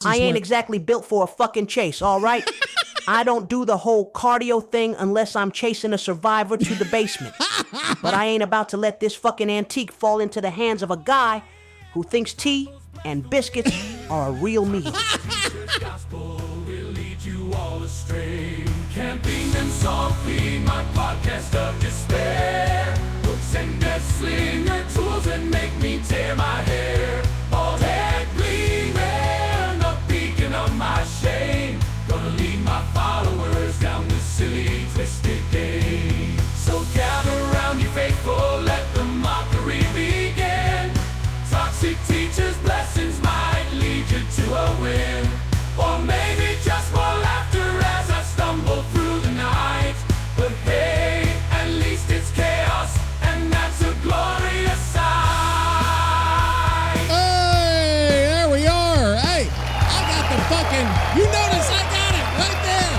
I ain't exactly built for a fucking chase, all right? I don't do the whole cardio thing unless I'm chasing a survivor to the basement. But I ain't about to let this fucking antique fall into the hands of a guy who thinks tea and biscuits are a real meal. Gospel will lead you all astray. Camping and softly, my podcast of despair. Hooks and death slinger tools that make me tear my hair. Bald head gleaming, the beacon of my shame. Gonna lead my followers down this silly, twisted game. So gather around, you faithful, let the mockery begin. Toxic teachers' blessings might lead you to a win. Or maybe just more laughter as I stumble through the night. But hey, at least it's chaos, and that's a glorious sight. Hey, there we are. Hey, I got the fucking, you notice I got it right there.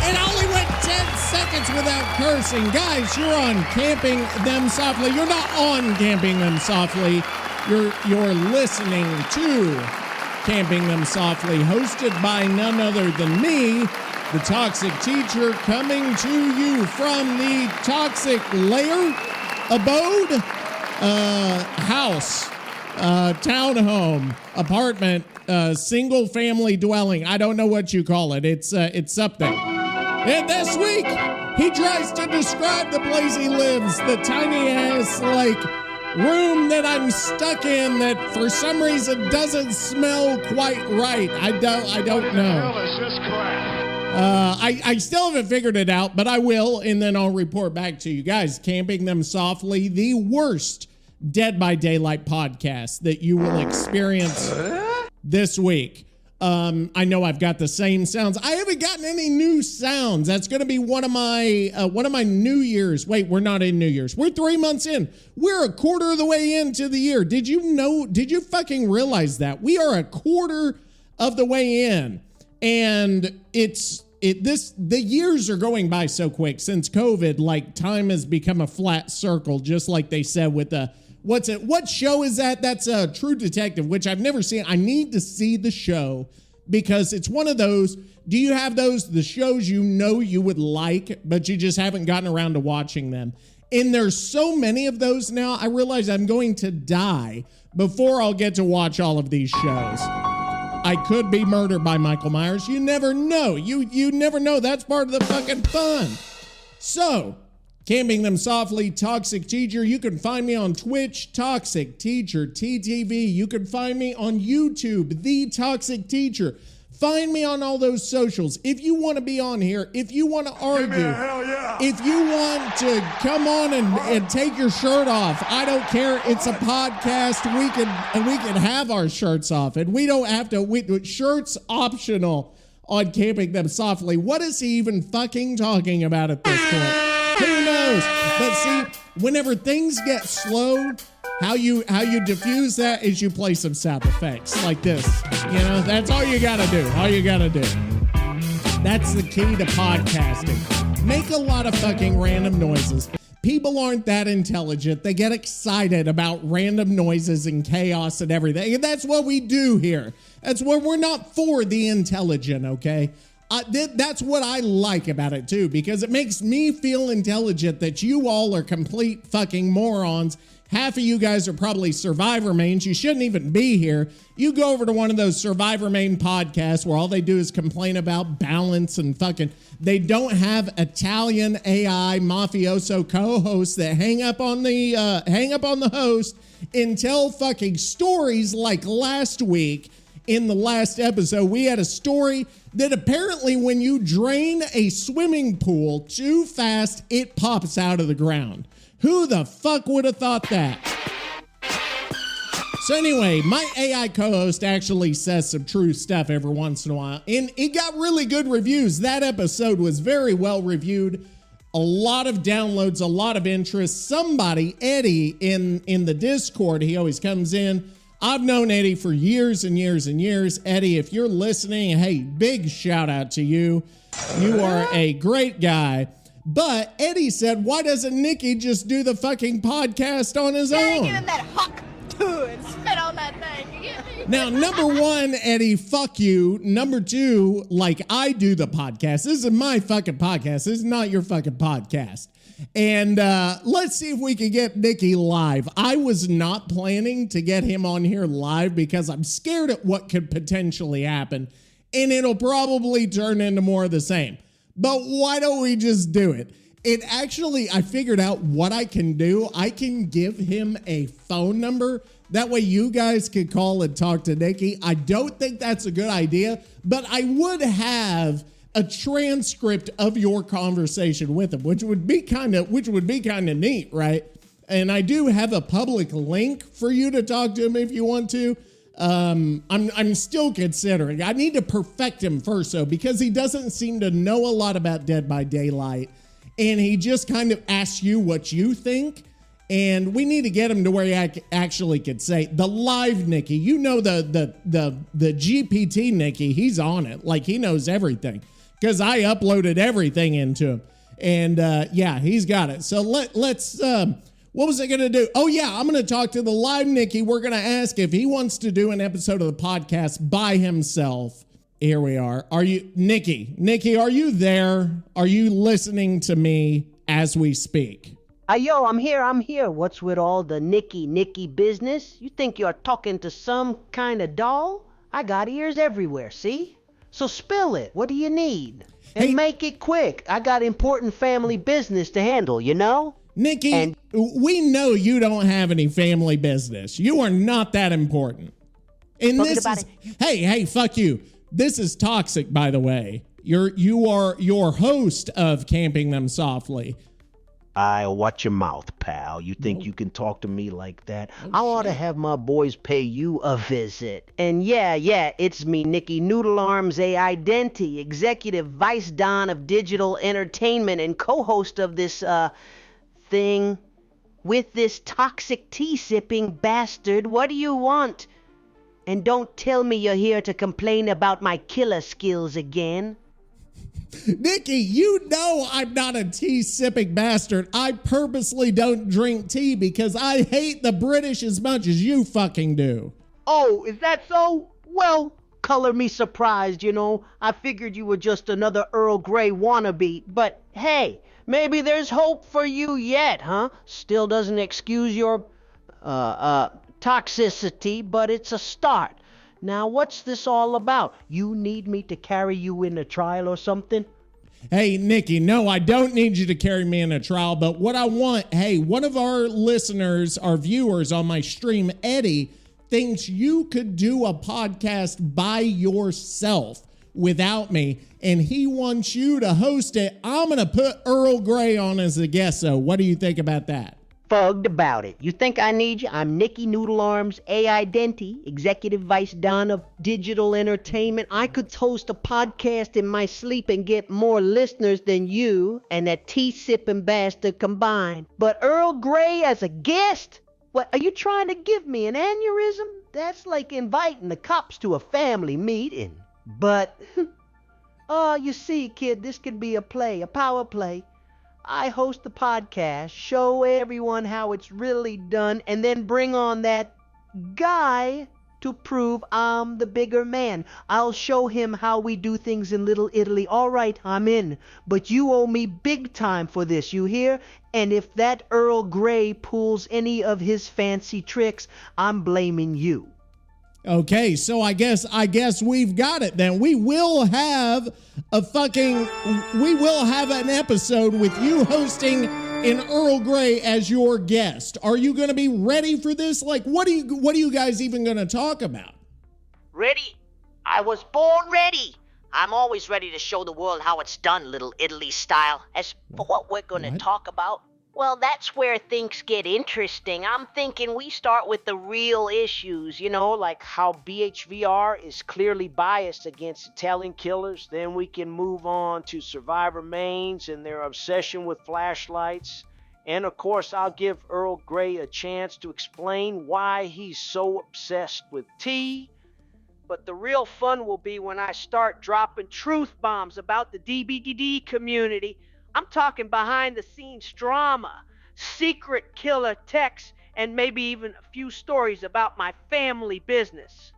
It only went 10 seconds without cursing. Guys, you're on Camping Them Softly. You're not on Camping Them Softly. You're listening to Camping Them Softly, hosted by none other than me, the Toxic Teacher, coming to you from the Toxic Lair abode, house, townhome, apartment, single family dwelling. I don't know what you call it. It's something. And this week, he tries to describe the place he lives, the tiny ass, room that I'm stuck in that for some reason doesn't smell quite right. I don't know. I still haven't figured it out, but I will, and then I'll report back to you guys. Camping Them Softly, the worst Dead by Daylight podcast that you will experience this week. I know I've got the same sounds. I haven't gotten any new sounds. That's going to be one of my New Year's. Wait, we're not in New Year's. We're 3 months in. We're a quarter of the way into the year. Did you fucking realize that? We are a quarter of the way in. And the years are going by so quick since COVID, like time has become a flat circle, just like they said with the, what show is that? That's True Detective, which I've never seen. I need to see the show because it's one of those, do you have the shows you know you would like, but you just haven't gotten around to watching them? And there's so many of those now, I realize I'm going to die before I'll get to watch all of these shows. I could be murdered by Michael Myers. You never know. You never know. That's part of the fucking fun. So, Camping Them Softly, Toxic Teacher. You can find me on Twitch, Toxic Teacher, TTV. You can find me on YouTube, The Toxic Teacher. Find me on all those socials. If you want to be on here, if you want to argue, if you want to come on and take your shirt off, I don't care. It's a podcast. We can have our shirts off, and we don't have to. Shirts optional on Camping Them Softly. What is he even fucking talking about at this point? Who knows? But see, whenever things get slow, how you diffuse that is you play some sound effects like this. You know, that's all you gotta do. All you gotta do. That's the key to podcasting. Make a lot of fucking random noises. People aren't that intelligent. They get excited about random noises and chaos and everything. And that's what we do here. That's what we're not for the intelligent, okay? That's what I like about it too, because it makes me feel intelligent that you all are complete fucking morons. Half of you guys are probably Survivor mains. You shouldn't even be here. You go over to one of those Survivor main podcasts where all they do is complain about balance and fucking, they don't have Italian AI mafioso co-hosts that hang up on the host and tell fucking stories like last week. In the last episode, we had a story that apparently when you drain a swimming pool too fast, it pops out of the ground. Who the fuck would have thought that? So anyway, my AI co-host actually says some true stuff every once in a while, and it got really good reviews. That episode was very well reviewed. A lot of downloads, a lot of interest. Somebody, Eddie, in the Discord, he always comes in. I've known Eddie for years and years and years. Eddie, if you're listening, hey, big shout out to you. You are a great guy. But Eddie said, why doesn't Nikki just do the fucking podcast on his own? Get him that hawk too and spit on that thing. You get me? Now, number one, Eddie, fuck you. Number two, like, I do the podcast. This is my fucking podcast. This is not your fucking podcast. And let's see if we can get Nikki live. I was not planning to get him on here live because I'm scared at what could potentially happen. And it'll probably turn into more of the same. But why don't we just do it? I figured out what I can do. I can give him a phone number. That way you guys can call and talk to Nikki. I don't think that's a good idea, but I would have a transcript of your conversation with him, which would be kind of neat, right? And I do have a public link for you to talk to him if you want to. I'm still considering. I need to perfect him first, though, because he doesn't seem to know a lot about Dead by Daylight. And he just kind of asks you what you think. And we need to get him to where he actually could say the live Nikki. You know, the GPT Nikki, he's on it. Like, he knows everything because I uploaded everything into him. And yeah, he's got it. So let's what was I going to do? Oh, yeah, I'm going to talk to the live Nikki. We're going to ask if he wants to do an episode of the podcast by himself. Here we are. Are you, Nikki? Nikki, are you there? Are you listening to me as we speak? Yo, I'm here. What's with all the Nikki business? You think you're talking to some kind of doll? I got ears everywhere, see? So spill it. What do you need? And make it quick. I got important family business to handle, you know? Nikki, we know you don't have any family business. You are not that important. And this is, hey, fuck you. This is toxic, by the way. You are your host of Camping Them Softly. Watch your mouth, pal. You think you can talk to me like that? I ought to have my boys pay you a visit. And yeah, it's me, Nikki Noodle Arms Identi, Executive Vice Don of Digital Entertainment and co-host of this, thing with this toxic tea-sipping bastard. What do you want? And don't tell me you're here to complain about my killer skills again. Nikki, you know I'm not a tea-sipping bastard. I purposely don't drink tea because I hate the British as much as you fucking do. Oh, is that so? Well, color me surprised, you know. I figured you were just another Earl Grey wannabe. But hey, maybe there's hope for you yet, huh? Still doesn't excuse your, toxicity, but it's a start. Now, what's this all about? You need me to carry you in a trial or something? Hey, Nikki, no, I don't need you to carry me in a trial, but what I want, hey, one of our listeners, our viewers on my stream, Eddie, thinks you could do a podcast by yourself without me, and he wants you to host it. I'm going to put Earl Grey on as a guest, so what do you think about that? Fugged about it. You think I need you? I'm Nikki Noodle Arms Identi, Executive Vice Don of Digital Entertainment. I could host a podcast in my sleep and get more listeners than you and that tea-sipping bastard combined. But Earl Grey as a guest? What, are you trying to give me an aneurysm? That's like inviting the cops to a family meeting. But, oh, you see, kid, this could be a play, a power play. I host the podcast, show everyone how it's really done, and then bring on that guy to prove I'm the bigger man. I'll show him how we do things in Little Italy. All right, I'm in. But you owe me big time for this, you hear? And if that Earl Grey pulls any of his fancy tricks, I'm blaming you. Okay, so I guess we've got it then. We will have an episode with you hosting and Earl Grey as your guest. Are you going to be ready for this? Like, what are you guys even going to talk about? Ready? I was born ready. I'm always ready to show the world how it's done, Little Italy style. As for what we're going to talk about, well, that's where things get interesting. I'm thinking we start with the real issues, you know, like how BHVR is clearly biased against Italian killers. Then we can move on to survivor mains and their obsession with flashlights. And of course, I'll give Earl Grey a chance to explain why he's so obsessed with tea. But the real fun will be when I start dropping truth bombs about the DBDD community. I'm talking behind-the-scenes drama, secret killer texts, and maybe even a few stories about my family business.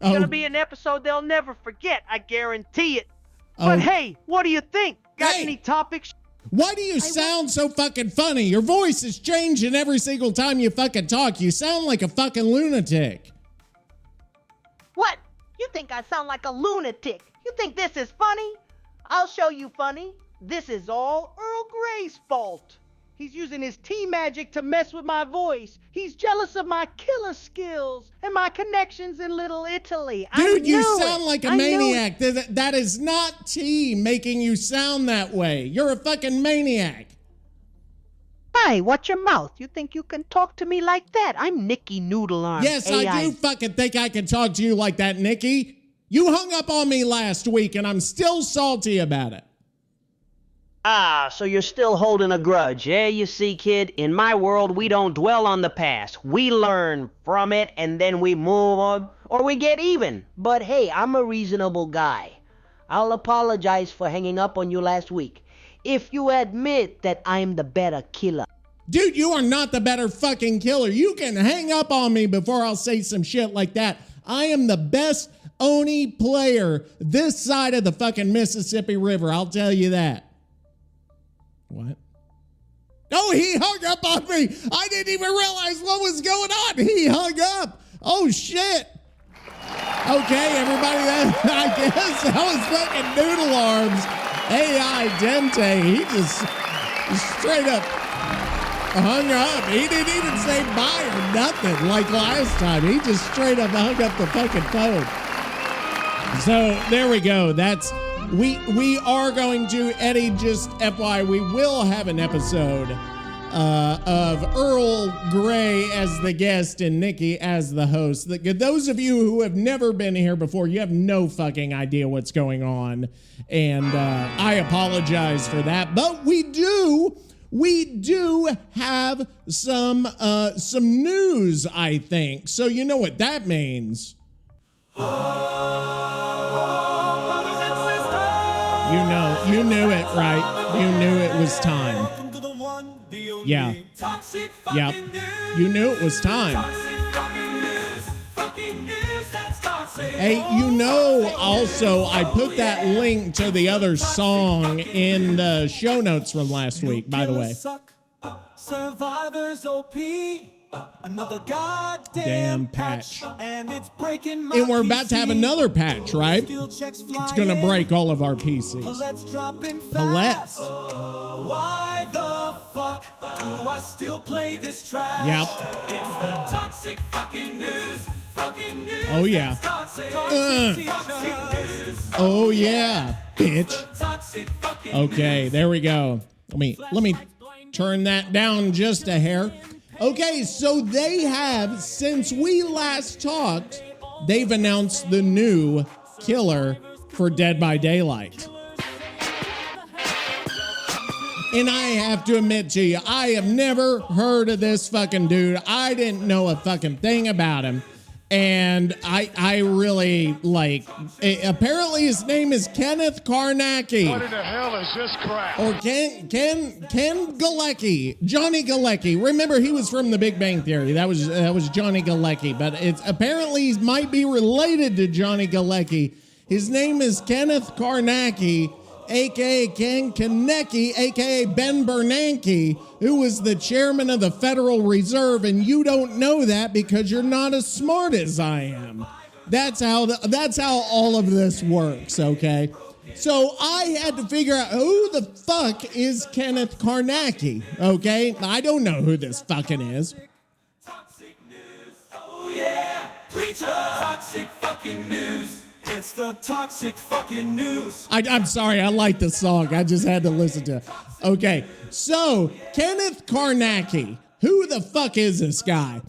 It's gonna be an episode they'll never forget, I guarantee it. Oh. But hey, what do you think? Got Hey. any topics? Why do you sound so fucking funny? Your voice is changing every single time you fucking talk. You sound like a fucking lunatic. What? You think I sound like a lunatic? You think this is funny? I'll show you funny. This is all Earl Grey's fault. He's using his tea magic to mess with my voice. He's jealous of my killer skills and my connections in Little Italy. Dude, you sound like a maniac. That is not tea making you sound that way. You're a fucking maniac. Hey, watch your mouth. You think you can talk to me like that? I'm Nikki Noodle Arm. Yes, I do fucking think I can talk to you like that, Nikki. You hung up on me last week, and I'm still salty about it. Ah, so you're still holding a grudge, eh? You see, kid, in my world, we don't dwell on the past. We learn from it, and then we move on, or we get even. But hey, I'm a reasonable guy. I'll apologize for hanging up on you last week, if you admit that I'm the better killer. Dude, you are not the better fucking killer. You can hang up on me before I'll say some shit like that. I am the best Oni player this side of the fucking Mississippi River, I'll tell you that. What? Oh, he hung up on me. I didn't even realize what was going on. He hung up. Oh, shit. Okay, everybody, I guess that was fucking Noodle Arms. AI Dente. He just straight up hung up. He didn't even say bye or nothing like last time. He just straight up hung up the fucking phone. So there we go. We are going to, Eddie, just FYI, we will have an episode of Earl Grey as the guest and Nikki as the host. Those of you who have never been here before, you have no fucking idea what's going on. And I apologize for that. But we do have some news, I think. So you know what that means. You knew it, right? You knew it was time. Yeah. Yep. You knew it was time. Hey, you know, also, I put that link to the other song in the show notes from last week, by the way. Survivors OP. Another goddamn patch. And it's breaking my And we're about to have another patch, right? It's Gonna break all of our PCs. Let's drop in Let's. Why the fuck do I still play this track? Yep. It's the toxic fucking news. Fucking news. Oh, yeah. Toxic news. Oh, yeah, bitch. Okay, there we go. Let me turn that down just a hair. Okay, so they have, since we last talked, they've announced the new killer for Dead by Daylight. And I have to admit to you, I have never heard of this fucking dude. I didn't know a fucking thing about him. And I really like, apparently his name is Kenneth Karnacki. What in the hell is this crap? Or Ken Galecki, Johnny Galecki. Remember, he was from The Big Bang Theory. That was Johnny Galecki, but it's apparently he might be related to Johnny Galecki. His name is Kenneth Karnacki, a.k.a. Ken Kaneki, a.k.a. Ben Bernanke, who was the chairman of the Federal Reserve, and you don't know that because you're not as smart as I am. That's how all of this works, okay? So I had to figure out who the fuck is Kenneth Karnacki, okay? I don't know who this fucking is. Toxic news. Oh yeah. Preacher. Toxic fucking news. It's the toxic fucking news. I'm sorry, I like the song. I just had to listen to it. Okay, so Kenneth Karnacki. Who the fuck is this guy?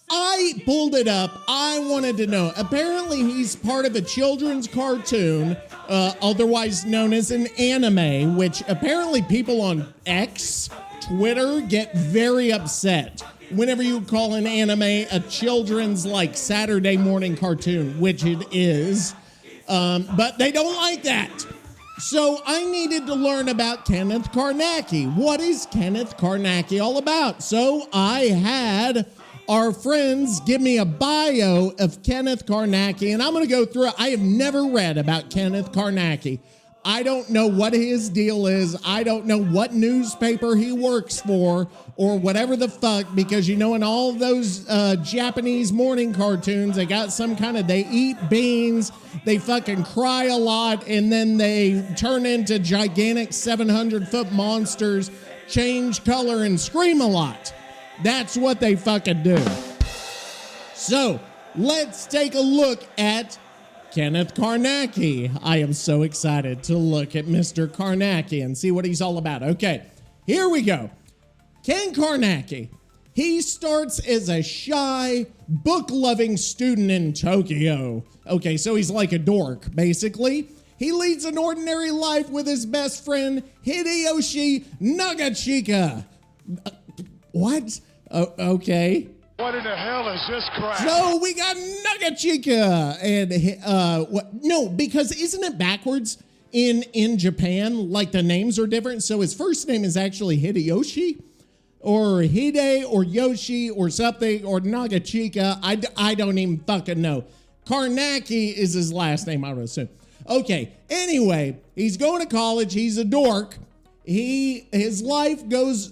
I pulled it up. I wanted to know. Apparently, he's part of a children's cartoon, otherwise known as an anime, which apparently people on X, Twitter, get very upset whenever you call an anime a children's, like, Saturday morning cartoon, which it is. But they don't like that. So I needed to learn about Kenneth Karnacki. What is Kenneth Karnacki all about? So I had our friends give me a bio of Kenneth Karnacki, and I'm going to go through it. I have never read about Kenneth Karnacki. I don't know what his deal is. I don't know what newspaper he works for or whatever the fuck, because you know in all those Japanese morning cartoons, they got some kind of, they eat beans, they fucking cry a lot, and then they turn into gigantic 700-foot monsters, change color, and scream a lot. That's what they fucking do. So, let's take a look at Kenneth Karnacki. I am so excited to look at Mr. Karnacki and see what he's all about. Okay, here we go. Ken Kaneki. He starts as a shy, book-loving student in Tokyo. Okay, so he's like a dork, basically. He leads an ordinary life with his best friend, Hideyoshi Nagachika. What? Okay. What in the hell is this crap? So we got Nagachika, and no, because isn't it backwards in Japan? Like the names are different. So his first name is actually Hideyoshi, or Hide, or Yoshi, or something, or Nagachika. I don't even fucking know. Karnacki is his last name, I would assume. Okay. Anyway, he's going to college. He's a dork. His life goes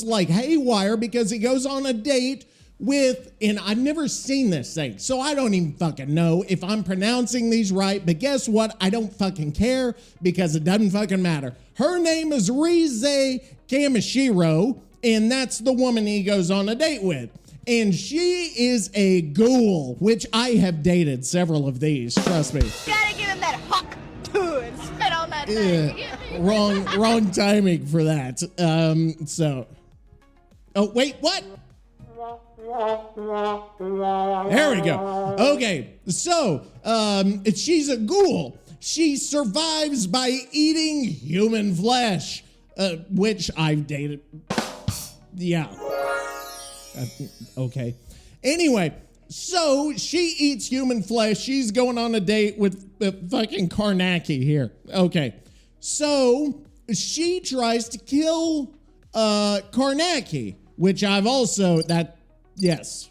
like haywire because he goes on a date with, and I've never seen this thing, so I don't even fucking know if I'm pronouncing these right, but guess what? I don't fucking care because it doesn't fucking matter. Her name is Rize Kamishiro, and that's the woman he goes on a date with. And she is a ghoul, which I have dated several of these, trust me. Gotta give him that huck and spit on that thing. Wrong timing for that. Oh, wait, what? There we go. Okay, so she's a ghoul. She survives by eating human flesh, which I've dated. Yeah. Okay. Anyway, so she eats human flesh. She's going on a date with fucking Karnacki here. Okay. So she tries to kill Karnacki, which I've also, yes.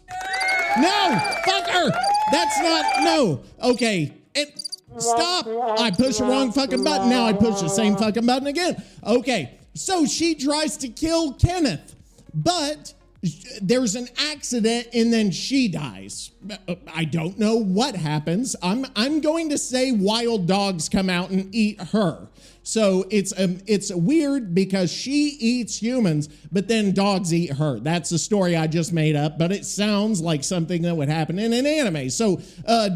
No, fuck her. That's not, no. Okay. Stop. I pushed the wrong fucking button. Now I push the same fucking button again. Okay. So she tries to kill Kenneth, but there's an accident and then she dies. I don't know what happens. I'm going to say wild dogs come out and eat her. So it's weird because she eats humans, but then dogs eat her. That's the story I just made up, but it sounds like something that would happen in an anime. So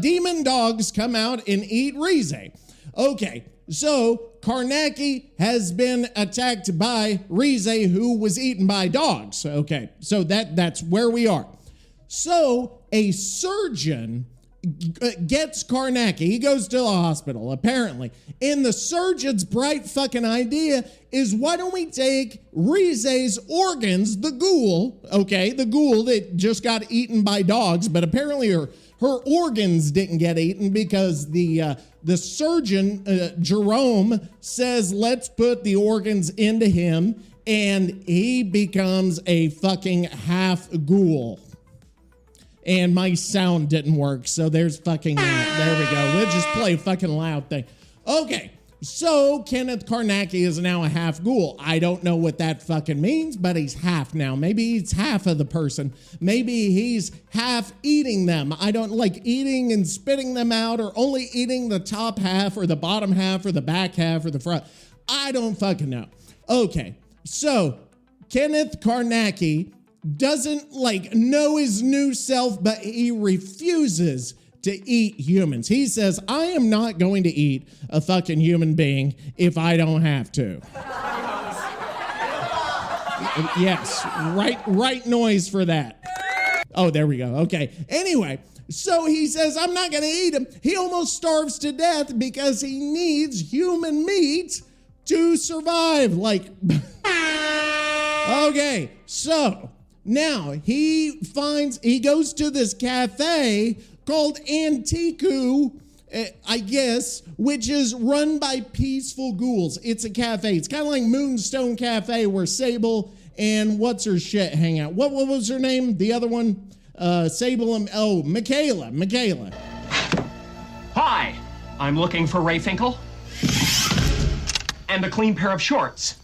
demon dogs come out and eat Rize. Okay, so Karnacki has been attacked by Rize, who was eaten by dogs. Okay, so that's where we are. So a surgeon gets Karnacki. He goes to the hospital, apparently. And the surgeon's bright fucking idea is, why don't we take Rize's organs, the ghoul, okay, the ghoul that just got eaten by dogs, but apparently her organs didn't get eaten because the surgeon, Jerome, says, let's put the organs into him, and he becomes a fucking half ghoul. And my sound didn't work, so there's fucking that. There we go. We'll just play a fucking loud thing. Okay, so Kenneth Karnacki is now a half ghoul. I don't know what that fucking means, but he's half now. Maybe he's half of the person. Maybe he's half eating them. I don't like eating and spitting them out, or only eating the top half or the bottom half or the back half or the front. I don't fucking know. Okay, so Kenneth Karnacki doesn't know his new self, but he refuses to eat humans. He says, I am not going to eat a fucking human being if I don't have to. Yes, right noise for that. Oh, there we go. Okay. Anyway, so he says, I'm not going to eat him. He almost starves to death because he needs human meat to survive. Okay, so now he goes to this cafe called Antiku, I guess, which is run by peaceful ghouls. It's a cafe. It's kind of like Moonstone Cafe, where Sable and what's her shit hang out. What was her name? The other one? Sable and, Michaela. Hi, I'm looking for Ray Finkel. And a clean pair of shorts.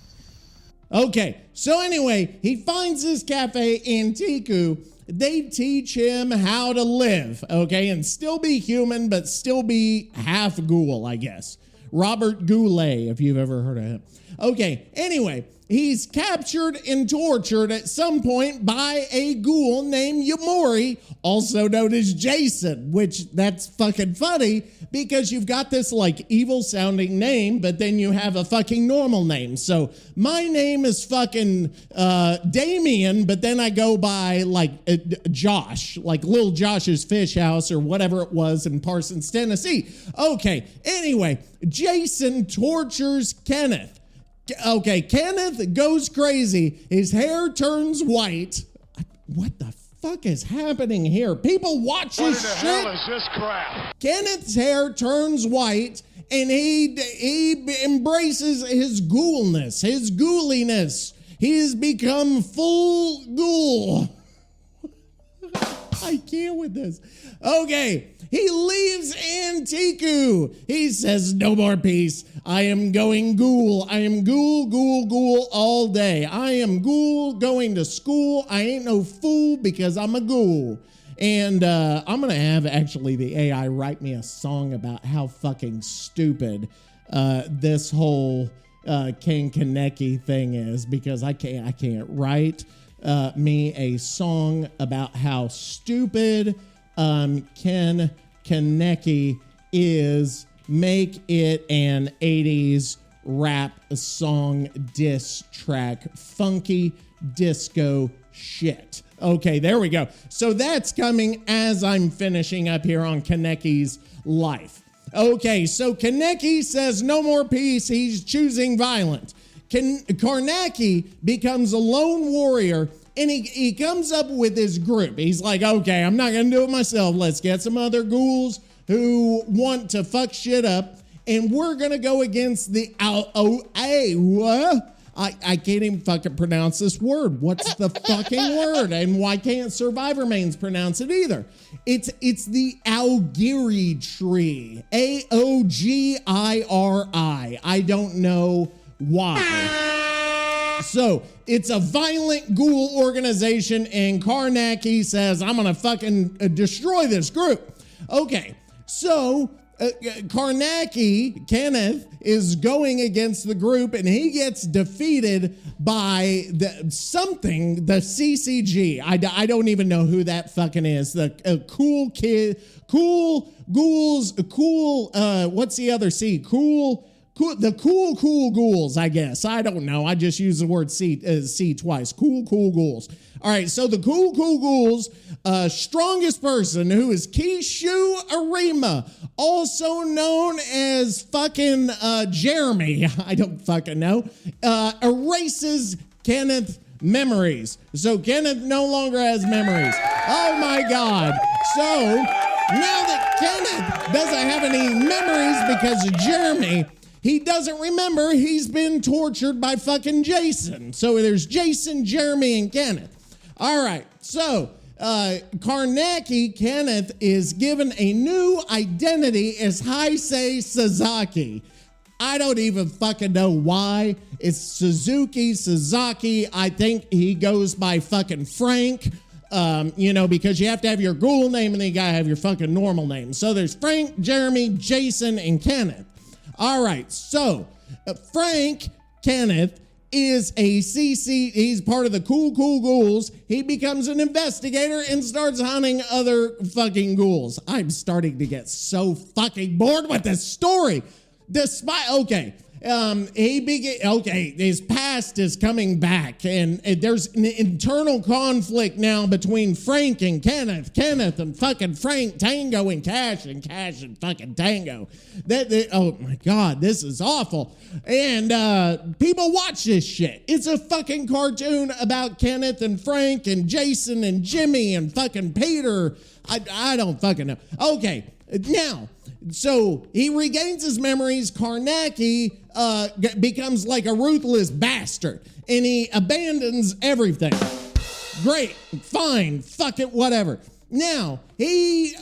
Okay, so anyway, he finds this cafe in Tiku. They teach him how to live, okay, and still be human, but still be half ghoul, I guess. Robert Goulet, if you've ever heard of him. Okay, anyway, he's captured and tortured at some point by a ghoul named Yamori, also known as Jason, which that's fucking funny because you've got this like evil sounding name, but then you have a fucking normal name. So my name is fucking Damien, but then I go by like Josh, like Little Josh's Fish House or whatever it was in Parsons, Tennessee. Okay, anyway, Jason tortures Kenneth. Okay, Kenneth goes crazy. His hair turns white. What the fuck is happening here? People watch What this in the shit. hell is this crap? Kenneth's hair turns white, and he embraces his ghoulness, his ghouliness. He has become full ghoul. I can't with this. Okay, he leaves Antiku. He says, no more peace. I am going ghoul. I am ghoul all day. I am ghoul going to school. I ain't no fool because I'm a ghoul. And I'm going to have actually the AI write me a song about how fucking stupid this whole Ken Kaneki thing is, because I can't write me a song about how stupid Ken Kaneki is. Make it an 80s rap song diss track, funky disco shit. Okay, there we go. So that's coming as I'm finishing up here on Kaneki's life. Okay, so Kaneki says no more peace. He's choosing violence. Karnacki becomes a lone warrior, and he comes up with his group. He's like, okay, I'm not going to do it myself. Let's get some other ghouls who want to fuck shit up, and we're going to go against the I can't even fucking pronounce this word. What's the fucking word? And why can't Survivor Mains pronounce it either? It's the Aogiri tree. Aogiri. I don't know why. So it's a violent ghoul organization, and Karnacki says, I'm gonna fucking destroy this group. Okay, so Karnacki, Kenneth, is going against the group, and he gets defeated by the CCG. I don't even know who that fucking is. The cool kid, cool ghouls, cool, what's the other C? Cool ghouls, I guess. I don't know. I just use the word C twice. Cool ghouls. All right, so the cool ghouls, strongest person, who is Kishu Arima, also known as fucking Jeremy, I don't fucking know, erases Kenneth's memories. So Kenneth no longer has memories. Oh my God. So now that Kenneth doesn't have any memories because of Jeremy, he doesn't remember he's been tortured by fucking Jason. So there's Jason, Jeremy, and Kenneth. All right, so Karnacki, Kenneth, is given a new identity as Heisei Sasaki. I don't even fucking know why. It's Sasaki. I think he goes by fucking Frank. Because you have to have your ghoul name and then you gotta have your fucking normal name. So there's Frank, Jeremy, Jason, and Kenneth. All right, so Frank Kenneth is a CC. He's part of the cool ghouls. He becomes an investigator and starts hunting other fucking ghouls. I'm starting to get so fucking bored with this story. His past is coming back, and there's an internal conflict now between Frank and Kenneth and fucking Frank, Tango and Cash and fucking Tango. Oh my God, this is awful. And people watch this shit. It's a fucking cartoon about Kenneth and Frank and Jason and Jimmy and fucking Peter. I don't fucking know. Okay, Now, so he regains his memories. Karnacki becomes like a ruthless bastard, and he abandons everything. Great, fine, fuck it, whatever. Now, he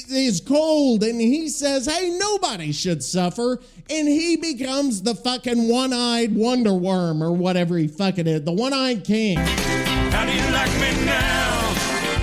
is cold, and he says, hey, nobody should suffer, and he becomes the fucking one-eyed Wonder Worm, or whatever he fucking is, the one-eyed king. How do you like me now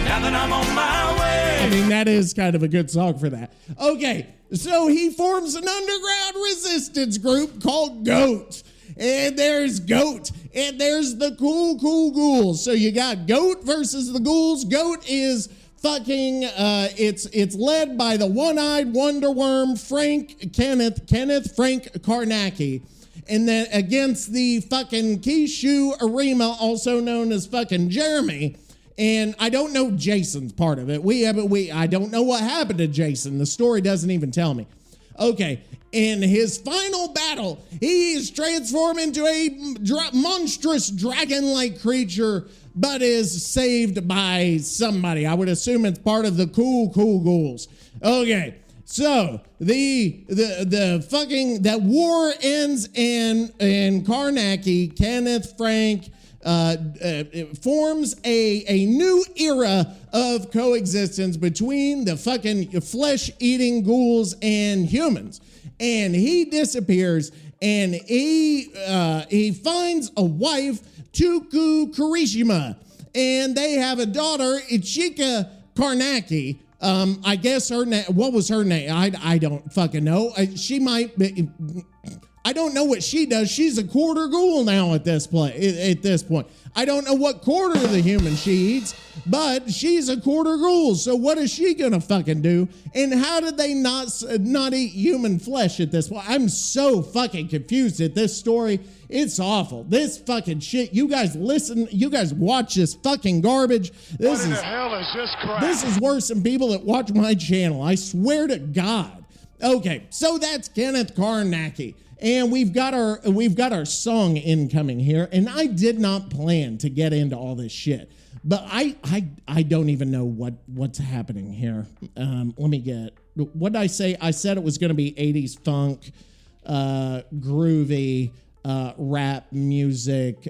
that I'm on my way? I mean, that is kind of a good song for that. Okay, so he forms an underground resistance group called GOAT. And there's GOAT, and there's the cool ghouls. So you got GOAT versus the ghouls. GOAT is fucking, it's led by the one-eyed Wonder Worm, Kenneth Frank Karnacki. And then against the fucking Kishu Arima, also known as fucking Jeremy. And I don't know Jason's part of it. I don't know what happened to Jason. The story doesn't even tell me. Okay, in his final battle, he is transformed into a monstrous dragon-like creature, but is saved by somebody. I would assume it's part of the cool ghouls. Okay, so that war ends, and Karnacki, Kenneth Frank, forms a new era of coexistence between the fucking flesh-eating ghouls and humans. And he disappears, and he finds a wife, Tuku Kirishima, and they have a daughter, Ichika Karnacki. I guess her name, what was her name? I don't fucking know. She might be, I don't know what she does. She's a quarter ghoul now at this point. I don't know what quarter of the human she eats, but she's a quarter ghoul. So what is she gonna fucking do? And how did they not eat human flesh at this point? I'm so fucking confused at this story. It's awful. This fucking shit. You guys listen. You guys watch this fucking garbage. What in the hell is this crap? This is worse than people that watch my channel. I swear to God. Okay, so that's Kenneth Karnacki. And we've got our song incoming here, and I did not plan to get into all this shit, but I don't even know what's happening here. Let me get, what did I say? I said it was going to be 80s funk, groovy, rap music,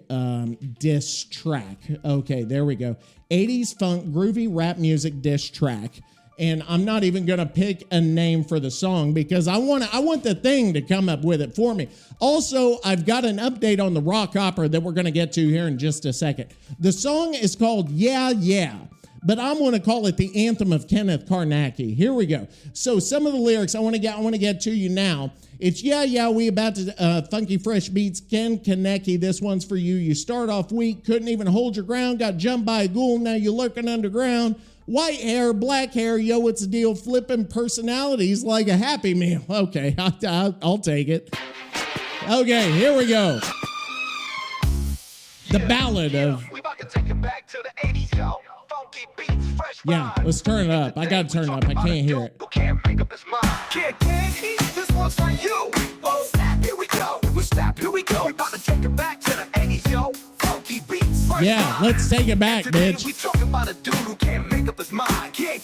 diss track. Okay, there we go. 80s funk, groovy rap music diss track. And I'm not even going to pick a name for the song because I want the thing to come up with it for me. Also, I've got an update on the rock opera that we're going to get to here in just a second. The song is called Yeah, Yeah, but I'm going to call it the anthem of Kenneth Karnacki. Here we go. So some of the lyrics I want to get to you now. It's yeah, yeah, we about to funky fresh beats. Ken Kaneki, this one's for you. You start off weak, couldn't even hold your ground, got jumped by a ghoul, now you're lurking underground. White hair, black hair, yo, what's the deal? Flipping personalities like a Happy Meal. Okay, I'll take it. Okay, here we go. The ballad of... We about to take it back to the 80s, yo. Funky beats, fresh yeah, let's turn it up. I gotta turn it up. I can't hear it. Can't make up his mind. Can't this one's for you. Oh, snap, here we go. Snap, here we go. We about to take it back to the 80s, yo. Funky beats, fresh yeah, let's take it back, bitch. We talking about a dude who can't make up his mind. Can't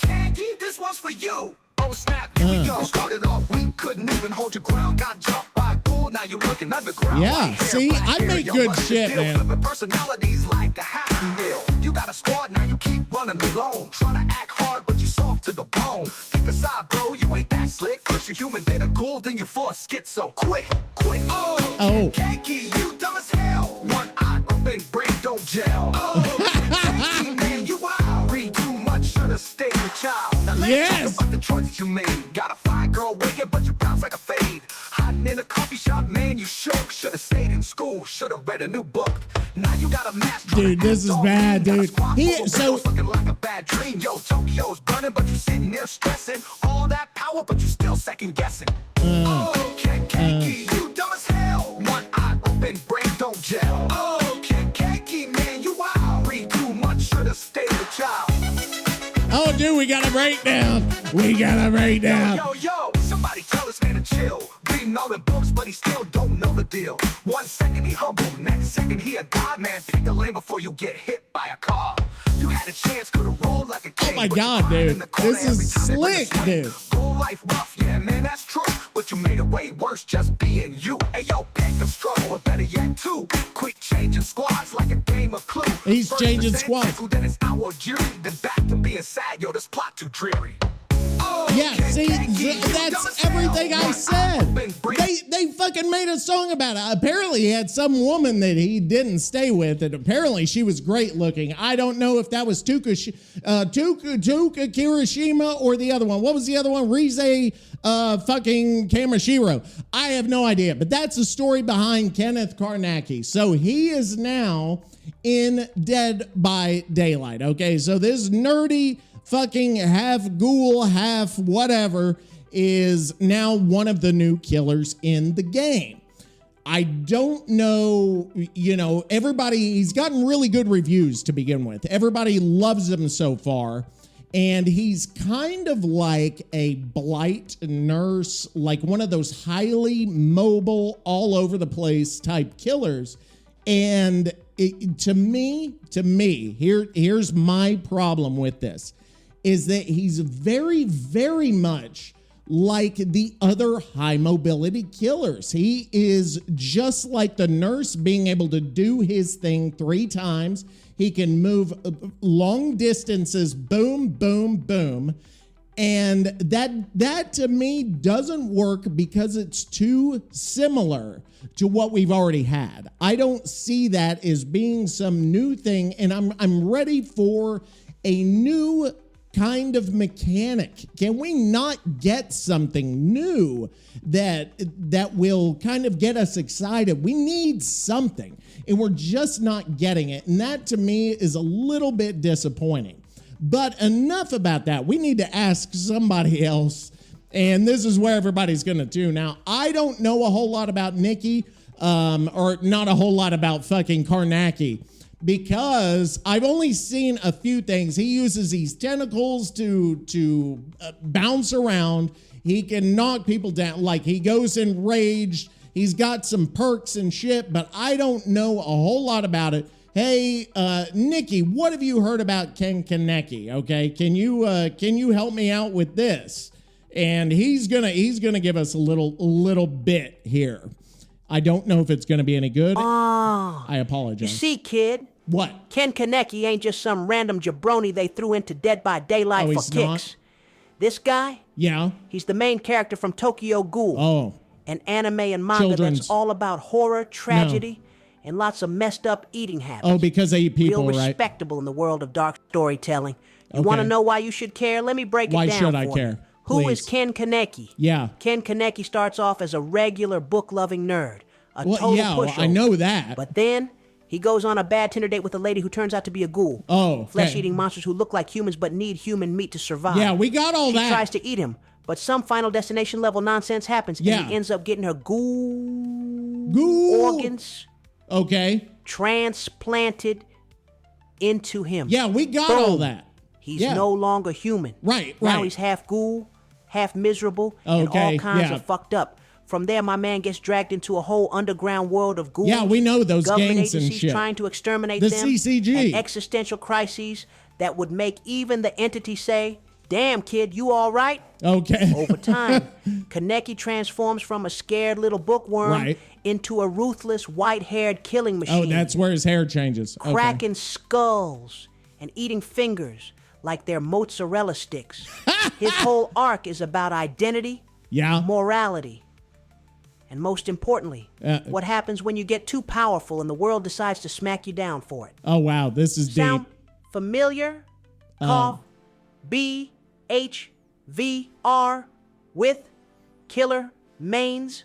this one's for you. Oh, snap, here we go. Started off weak, couldn't even hold your ground. Got jumped by a ghoul, now you're looking underground. Yeah, see, I make good shit, man. Flipping personalities like a Happy Meal. You got a squad, now you keep running alone. Trying to act hard, but you soft to the bone. Keep aside, bro, you ain't that slick. First you're human, then a ghoul, then you're forced. Skit so quick. Oh. Kaneki, you dumb as hell. One eye open, brain don't gel. Oh, Kaneki, man, you wild. Read too much, should've stayed a child. Now let's talk about the choices you made. Got a fine girl waiting, but you bounce like a fade. Hiding in a coffee shop, man, you shook. Should've stayed in school, should've read a new book. Now you got a mask. Dude, this is bad, dude. Looking like a bad dream. Yo, Tokyo's burning, but you're sitting there stressing. All that power, but you're still second guessing. Oh, Kaneki, you dumb as hell. One eye open, brain don't gel. Oh, Kaneki, man, you wild. Read too much, should've stayed a child. Oh, dude, we got a breakdown. We got a breakdown. Yo, somebody tell this man to chill. Read reading all the books, but he still don't know the deal. 1 second he humble, next second he a god, man. Pick a lane before you get hit by a car. You had a chance, could have rolled like a king. Oh my God, dude. This is slick, dude. Full life rough, yeah, man, that's true. But you made it way worse just being you. Hey, yo, pick the struggle, or better yet, two. Quit changing squads like a game of Clue. He's First changing it's squads. Antical, then it's our jury, then back to being sad. Yo, this plot too dreary. Yeah, see, that's everything I said. They fucking made a song about it. Apparently, he had some woman that he didn't stay with, and apparently she was great looking. I don't know if that was Tuka Kirishima or the other one. What was the other one? Rize fucking Kamashiro. I have no idea, but that's the story behind Kenneth Karnacki. So he is now in Dead by Daylight. Okay, so this nerdy fucking half ghoul, half whatever is now one of the new killers in the game. I don't know, he's gotten really good reviews to begin with. Everybody loves him so far. And he's kind of like a blight nurse, like one of those highly mobile, all over the place type killers. And to me, here's my problem with this. Is that he's very, very much like the other high mobility killers. He is just like the nurse, being able to do his thing 3 times. He can move long distances, boom, boom, boom. And that to me doesn't work because it's too similar to what we've already had. I don't see that as being some new thing, and I'm ready for a new kind of mechanic. Can we not get something new that will kind of get us excited? We need something, and we're just not getting it. And that to me is a little bit disappointing. But enough about that. We need to ask somebody else, and this is where everybody's going to tune. Now, I don't know a whole lot about Nikki, or not a whole lot about fucking Karnacki, because I've only seen a few things. He uses these tentacles to bounce around. He can knock people down. Like, he goes enraged. He's got some perks and shit, but I don't know a whole lot about it. Hey, Nikki, what have you heard about Ken Kaneki? Okay, can you help me out with this? And he's gonna give us a little bit here. I don't know if it's gonna be any good. I apologize. You see, kid. What? Ken Kaneki ain't just some random jabroni they threw into Dead by Daylight for kicks. Not? This guy? Yeah. He's the main character from Tokyo Ghoul. Oh. An anime and manga that's all about horror, tragedy, and lots of messed up eating habits. Oh, because they eat people, Real right? respectable in the world of dark storytelling. You want to know why you should care? Let me break it down for you. Why should I care? Who is Ken Kaneki? Yeah. Ken Kaneki starts off as a regular book-loving nerd. Total pushover. I know that. But then he goes on a bad Tinder date with a lady who turns out to be a ghoul. Oh, okay. Flesh-eating monsters who look like humans but need human meat to survive. Yeah, we got all that. She tries to eat him, but some Final Destination level nonsense happens, and he ends up getting her ghoul organs transplanted into him. Yeah, we got all that. He's no longer human. Right. Now he's half ghoul, half miserable, and all kinds of fucked up. From there, my man gets dragged into a whole underground world of ghouls. Yeah, we know those government gangs and agencies shit. trying to exterminate the them. CCG. And existential crises that would make even the entity say, "Damn, kid, you all right?" Okay. Over time, Kaneki transforms from a scared little bookworm into a ruthless, white-haired killing machine. Oh, that's where his hair changes. Cracking skulls and eating fingers like they're mozzarella sticks. His whole arc is about identity, morality, and most importantly, what happens when you get too powerful and the world decides to smack you down for it. Oh, wow. This is Sound deep. familiar? Cough. BHVR with killer mains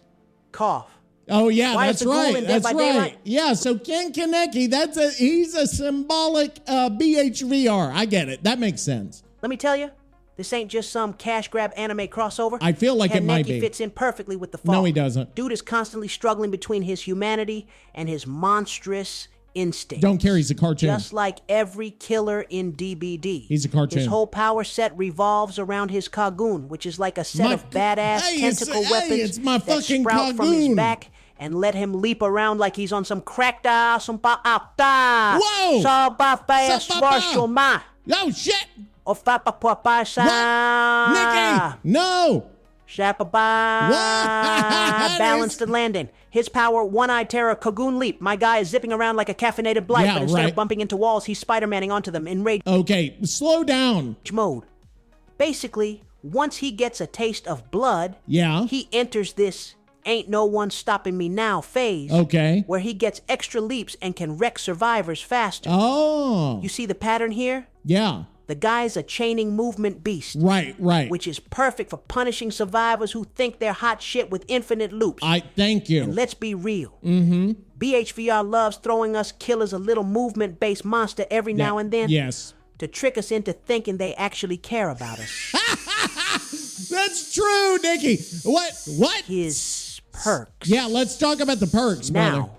cough. Oh, yeah, Why that's is the ghoul right. in Dead That's by right. Daylight? Yeah, so Ken Kaneki, he's a symbolic BHVR. I get it. That makes sense. Let me tell you, this ain't just some cash grab anime crossover. I feel like it might be. Kaneki fits in perfectly with the fall. No, he doesn't. Dude is constantly struggling between his humanity and his monstrous instinct. Don't care, he's a cartoon. Just like every killer in DBD. He's a cartoon. His whole power set revolves around his Kagoon, which is like a set of badass tentacle weapons it's my that fucking sprout from his Kagoon. back and let him leap around like he's on some cracked sumpa alta. Whoa! Sabafaya Sababa. swarshoma. Oh, shit! O fapa papasa. Nikki! No! Shapaba. What? Balanced and landing. His power, one-eyed terror, Kagoon leap. My guy is zipping around like a caffeinated blight, Yeah, but instead right. of bumping into walls, he's Spider-Manning onto them in rage Okay, slow down. mode. Basically, once he gets a taste of blood, Yeah. he enters this ain't no one stopping me now phase, Okay. where he gets extra leaps and can wreck survivors faster. Oh. You see the pattern here? Yeah. The guy's a chaining movement beast, Right, right. which is perfect for punishing survivors who think they're hot shit with infinite loops. I thank you. And let's be real. Mm-hmm. BHVR loves throwing us killers a little movement-based monster every now and then Yes. to trick us into thinking they actually care about us. That's true, Nikki. What? His perks. Yeah, let's talk about the perks, brother. Now,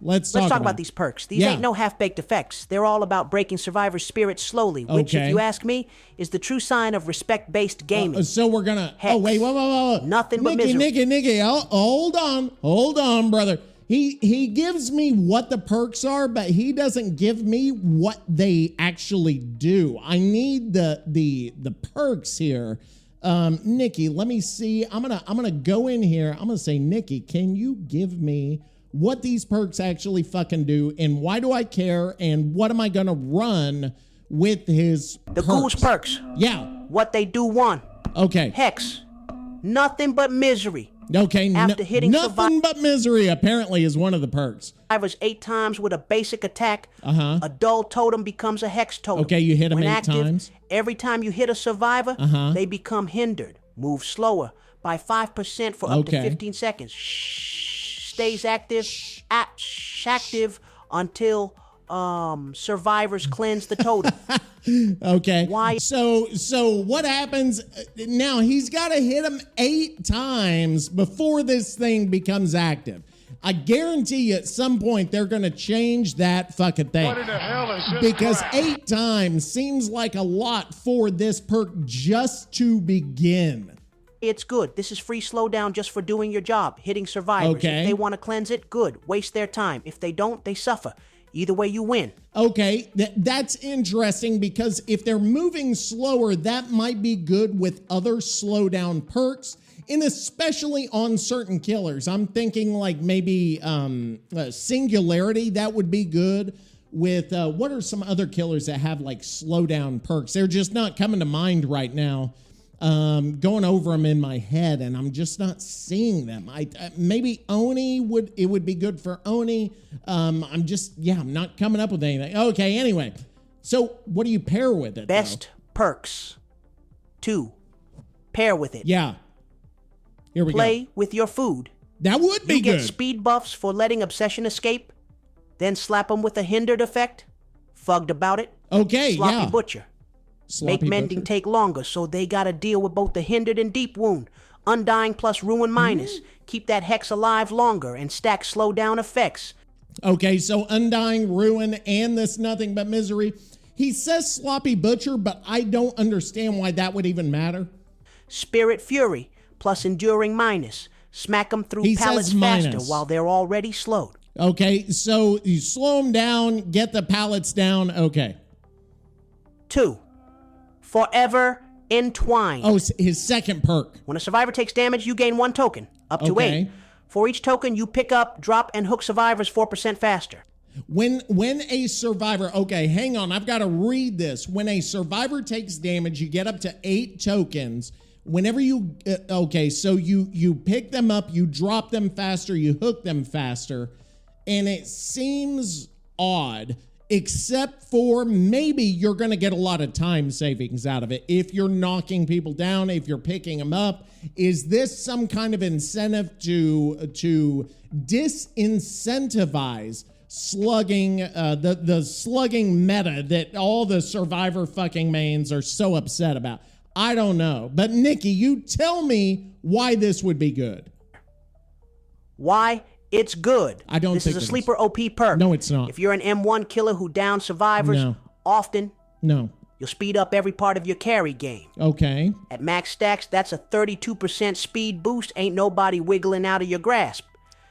Let's let's talk about about these perks. These Yeah. ain't no half-baked effects. They're all about breaking survivors' spirits slowly, which, Okay. if you ask me, is the true sign of respect-based gaming. So we're gonna. Hex. Oh wait, whoa. Nothing but Nikki, misery. Nikki. Oh, hold on, brother. He gives me what the perks are, but he doesn't give me what they actually do. I need the perks here. Nikki, let me see. I'm gonna go in here. I'm gonna say, Nikki, can you give me what these perks actually fucking do, and why do I care, and what am I gonna run with his The ghoul's perks. Yeah. What they do, one. Okay. Hex. Nothing but misery. Okay. After hitting nothing but misery apparently is one of the perks. Survivors 8 times with a basic attack. Uh-huh. A dull totem becomes a hex totem. Okay, you hit 'em When 8 active, times. Every time you hit a survivor, Uh-huh. they become hindered. Move slower by 5% for up to Okay. 15 seconds. Stays active active until survivors cleanse the totem. Okay. Why- So what happens now? He's got to hit him 8 times before this thing becomes active. I guarantee you at some point they're going to change that fucking thing. What in the hell is this Because crap? 8 times seems like a lot for this perk just to begin. It's good. This is free slowdown just for doing your job, hitting survivors. Okay. If they want to cleanse it, good. Waste their time. If they don't, they suffer. Either way, you win. Okay, that's interesting because if they're moving slower, that might be good with other slowdown perks, and especially on certain killers. I'm thinking like maybe Singularity, that would be good. With what are some other killers that have like slowdown perks? They're just not coming to mind right now. Going over them in my head, and I'm just not seeing them. Maybe Oni would be good for Oni. I'm not coming up with anything. Okay, anyway. So what do you pair with it? Best perks. 2. Pair with it. Yeah. Here we Play go. with your food. That would be You get good. speed buffs for letting obsession escape, then slap them with a hindered effect. Fugged about it. Okay, Sloppy yeah. butcher. Sloppy Make mending butcher. take longer, so they gotta deal with both the hindered and deep wound. Undying plus ruin minus. Keep that hex alive longer and stack slowdown effects. Okay, so Undying, Ruin, and this Nothing But Misery. He says Sloppy Butcher, but I don't understand why that would even matter. Spirit Fury plus enduring minus. Smack them through He pallets says faster minus. while they're already slowed. Okay, so you slow them down, get the pallets down. Okay. 2. Forever Entwined. Oh, his second perk. When a survivor takes damage, you gain 1 token, up to Okay. 8. For each token, you pick up, drop, and hook survivors 4% faster. When a survivor, okay, hang on, I've got to read this. When a survivor takes damage, you get up to 8 tokens. Whenever you, so you pick them up, you drop them faster, you hook them faster, and it seems odd, except for maybe you're going to get a lot of time savings out of it. If you're knocking people down, if you're picking them up, is this some kind of incentive to disincentivize slugging, the slugging meta that all the survivor fucking mains are so upset about? I don't know. But Nikki, you tell me why this would be good. Why? It's good. I don't This think is a it sleeper OP perk. No, it's not. If you're an M1 killer who downs survivors, No. often No. you'll speed up every part of your carry game. Okay. At max stacks, that's a 32% speed boost. Ain't nobody wiggling out of your grasp.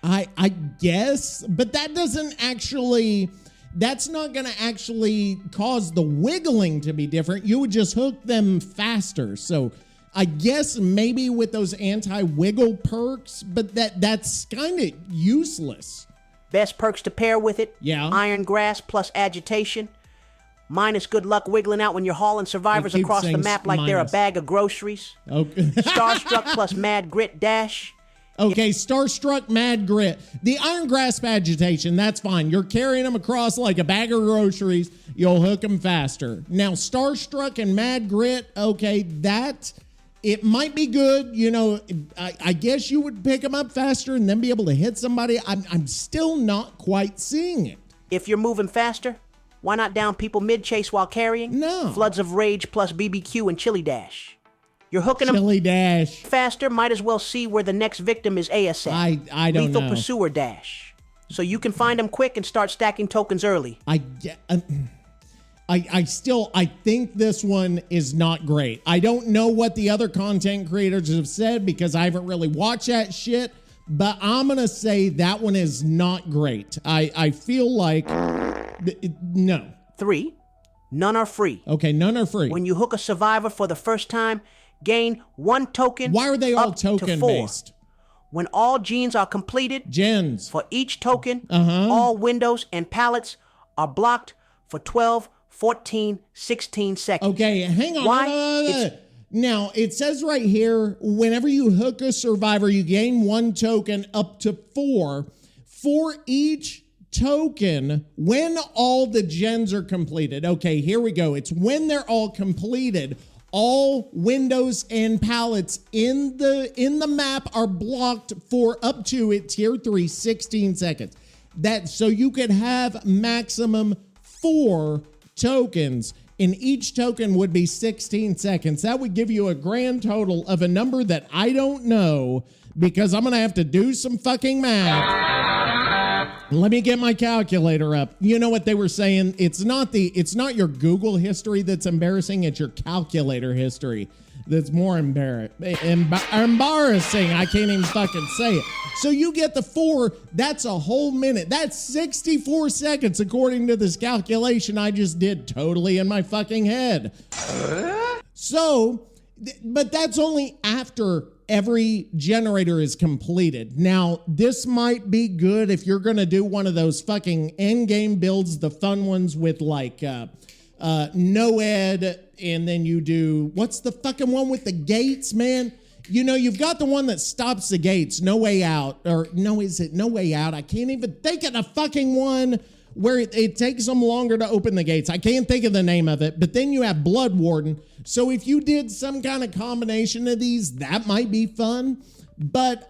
I guess, but that doesn't actually, that's not going to actually cause the wiggling to be different. You would just hook them faster. So I guess maybe with those anti-wiggle perks, but that's kind of useless. Best perks to pair with it. Yeah. Iron Grasp plus Agitation. Minus good luck wiggling out when you're hauling survivors It keeps across the saying map like they're a minus. bag of groceries. Okay. Starstruck plus Mad Grit Dash. Okay, Starstruck, Mad Grit. The Iron Grasp Agitation, that's fine. You're carrying them across like a bag of groceries. You'll hook them faster. Now, Starstruck and Mad Grit, okay, that, it might be good. You know, I guess you would pick them up faster and then be able to hit somebody. I'm still not quite seeing it. If you're moving faster, why not down people mid-chase while carrying? No. Floods of Rage plus BBQ and Chili Dash. You're hooking them Chili Dash. faster, might as well see where the next victim is ASAP. I don't Lethal know. Pursuer Dash. So you can find them quick and start stacking tokens early. I think this one is not great. I don't know what the other content creators have said because I haven't really watched that shit, but I'm going to say that one is not great. I feel like, no. 3. None are free. Okay, none are free. When you hook a survivor for the first time, gain 1 token. Why are they all up to 4. token-based? When all genes are completed, Gens. for each token, all windows and pallets are blocked for 12, 14, 16 seconds. Okay, hang on. Why? It's Now, it says right here, whenever you hook a survivor, you gain 1 token up to 4. For each token, when all the gens are completed. Okay, here we go. It's when they're all completed. All windows and pallets in the map are blocked for up to tier 3, 16 seconds. So you could have maximum 4 tokens, and each token would be 16 seconds. That would give you a grand total of a number that I don't know because I'm going to have to do some fucking math. Let me get my calculator up. You know what they were saying? It's not your Google history that's embarrassing. It's your calculator history that's more embarrassing. I can't even fucking say it. So you get the 4. That's a whole minute. That's 64 seconds according to this calculation I just did totally in my fucking head. So, but that's only after every generator is completed. Now, this might be good if you're going to do one of those fucking end game builds, the fun ones with like Noed, and then you do, what's the fucking one with the gates, man? You know, you've got the one that stops the gates, No Way Out, or no, is it No Way Out? I can't even think of the fucking one where it takes them longer to open the gates. I can't think of the name of it, but then you have Blood Warden. So if you did some kind of combination of these, that might be fun, but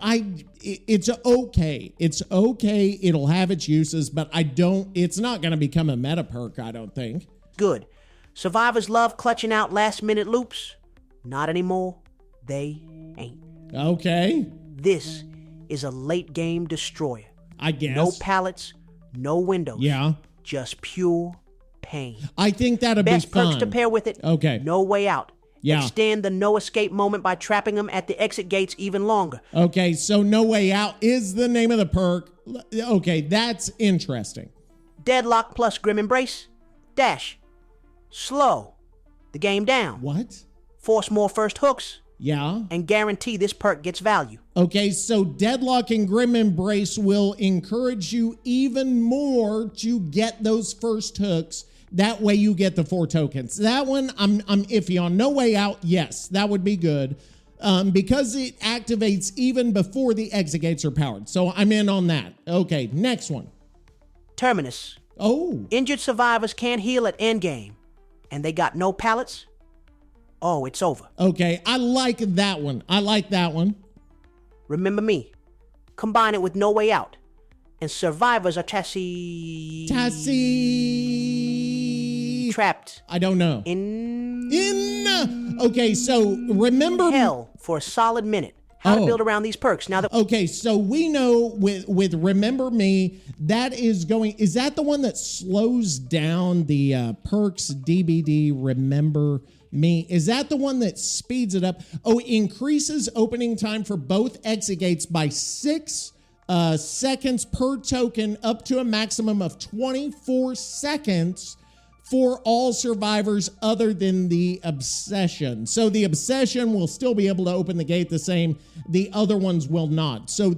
it's okay. It's okay. It'll have its uses, but it's not going to become a meta perk, I don't think. Good. Survivors love clutching out last-minute loops. Not anymore. They ain't. Okay. This is a late-game destroyer. I guess. No pallets, no windows. Yeah. Just pure pain. I think that'd be fun. Best perks to pair with it. Okay. No Way Out. Yeah. Extend the no escape moment by trapping them at the exit gates even longer. Okay, so No Way Out is the name of the perk. Okay, that's interesting. Deadlock plus Grim Embrace. Dash. Slow the game down. What? Force more first hooks. Yeah. And guarantee this perk gets value. Okay, so Deadlock and Grim Embrace will encourage you even more to get those first hooks. That way you get the 4 tokens. That one, I'm iffy on. No Way Out, yes, that would be good. Because it activates even before the exit gates are powered. So I'm in on that. Okay, next one. Terminus. Oh. Injured survivors can't heal at endgame. And they got no pallets. Oh, it's over. Okay, I like that one. Remember me. Combine it with No Way Out. And survivors are trapped. I don't know. In. Okay, so remember. Hell for a solid minute. how to build around these perks. Now that Okay, so we know with Remember Me, that is that the one that slows down the perks DBD Remember Me? Is that the one that speeds it up? Oh, increases opening time for both exit gates by 6 seconds per token, up to a maximum of 24 seconds for all survivors other than the Obsession. So the Obsession will still be able to open the gate the same. The other ones will not. So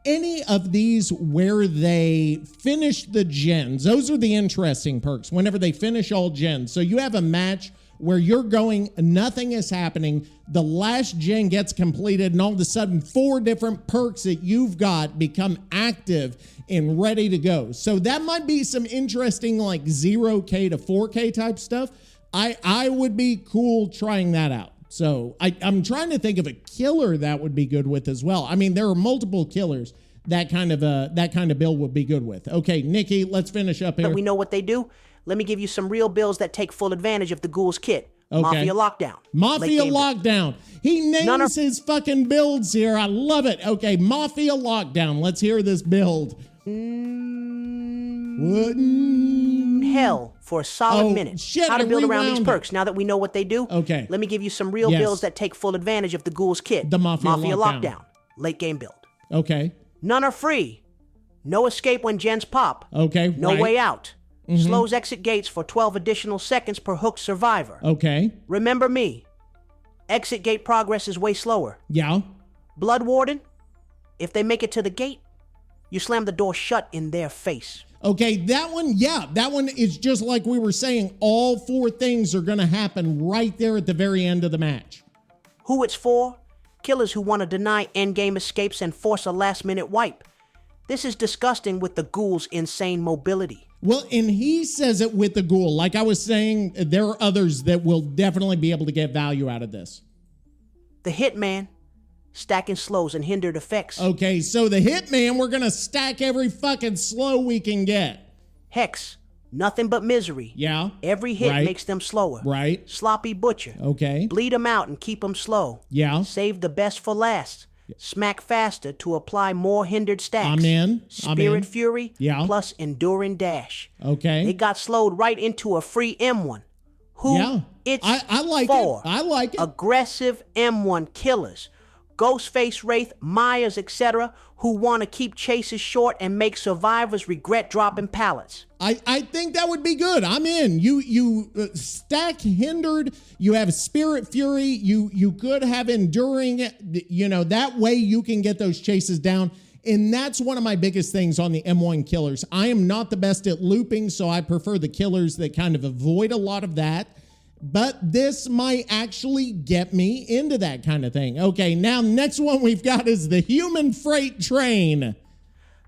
any of these where they finish the gens, those are the interesting perks whenever they finish all gens. So you have a match where you're going, nothing is happening, the last gen gets completed, and all of a sudden 4 different perks that you've got become active and ready to go. So that might be some interesting like 0K to 4K type stuff. I would be cool trying that out. So I'm trying to think of a killer that would be good with as well. I mean, there are multiple killers that kind of build would be good with. Okay, Nikki, let's finish up here. we know what they do, let me give you some real builds that take full advantage of the Ghoul's kit. Okay. Mafia Lockdown. Mafia Lockdown. He names his fucking builds here. I love it. Okay, Mafia Lockdown. Let's hear this build. Hell for a solid minute. Shit, how to build around these rewound perks. Now that we know what they do, okay, let me give you some real builds that take full advantage of the Ghoul's kit. The Mafia Lockdown. Late game build. Okay. None are free. No escape when gens pop. Okay, No way out. Slows exit gates for 12 additional seconds per hooked survivor. Okay. Remember Me. Exit gate progress is way slower. Yeah. Blood Warden. If they make it to the gate, you slam the door shut in their face. Okay, that one is just like we were saying. All 4 things are going to happen right there at the very end of the match. Who it's for? Killers who want to deny endgame escapes and force a last-minute wipe. This is disgusting with the Ghoul's insane mobility. Well, and he says it with the Ghoul. Like I was saying, there are others that will definitely be able to get value out of this. The Hitman. Stacking slows and hindered effects. Okay, so the Hitman, we're going to stack every fucking slow we can get. Hex. Nothing but misery. Yeah. Every hit makes them slower. Right. Sloppy Butcher. Okay. Bleed them out and keep them slow. Yeah. Save the best for last. Smack faster to apply more hindered stacks. I'm in. Spirit Fury. Yeah. Plus Enduring Dash. Okay. It got slowed right into a free M1. Who it's I like for. it. I like it. Aggressive M1 killers. Ghostface, Wraith, Myers, etc., who want to keep chases short and make survivors regret dropping pallets. I think that would be good. I'm in. You stack hindered. You have Spirit Fury. You could have Enduring. That way you can get those chases down. And that's one of my biggest things on the M1 killers. I am not the best at looping, so I prefer the killers that kind of avoid a lot of that. But this might actually get me into that kind of thing. Okay, now next one we've got is the Human Freight Train.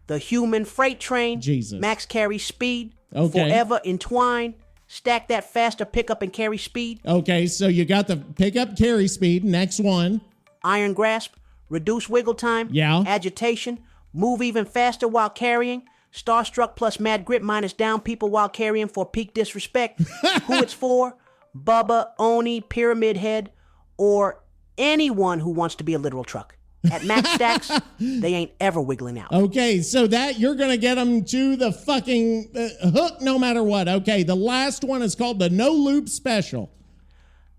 The Human Freight Train. Jesus. Max carry speed. Okay. Forever entwine. Stack that faster pickup and carry speed. Okay, so you got the pickup carry speed. Next one. Iron Grasp. Reduce wiggle time. Yeah. Agitation. Move even faster while carrying. Starstruck plus Mad Grip minus down people while carrying for peak disrespect. Who it's for? Bubba, Oni, Pyramid Head, or anyone who wants to be a literal truck. At max stacks, they ain't ever wiggling out. Okay, so that you're going to get them to the fucking hook no matter what. Okay, the last one is called the No Loop Special.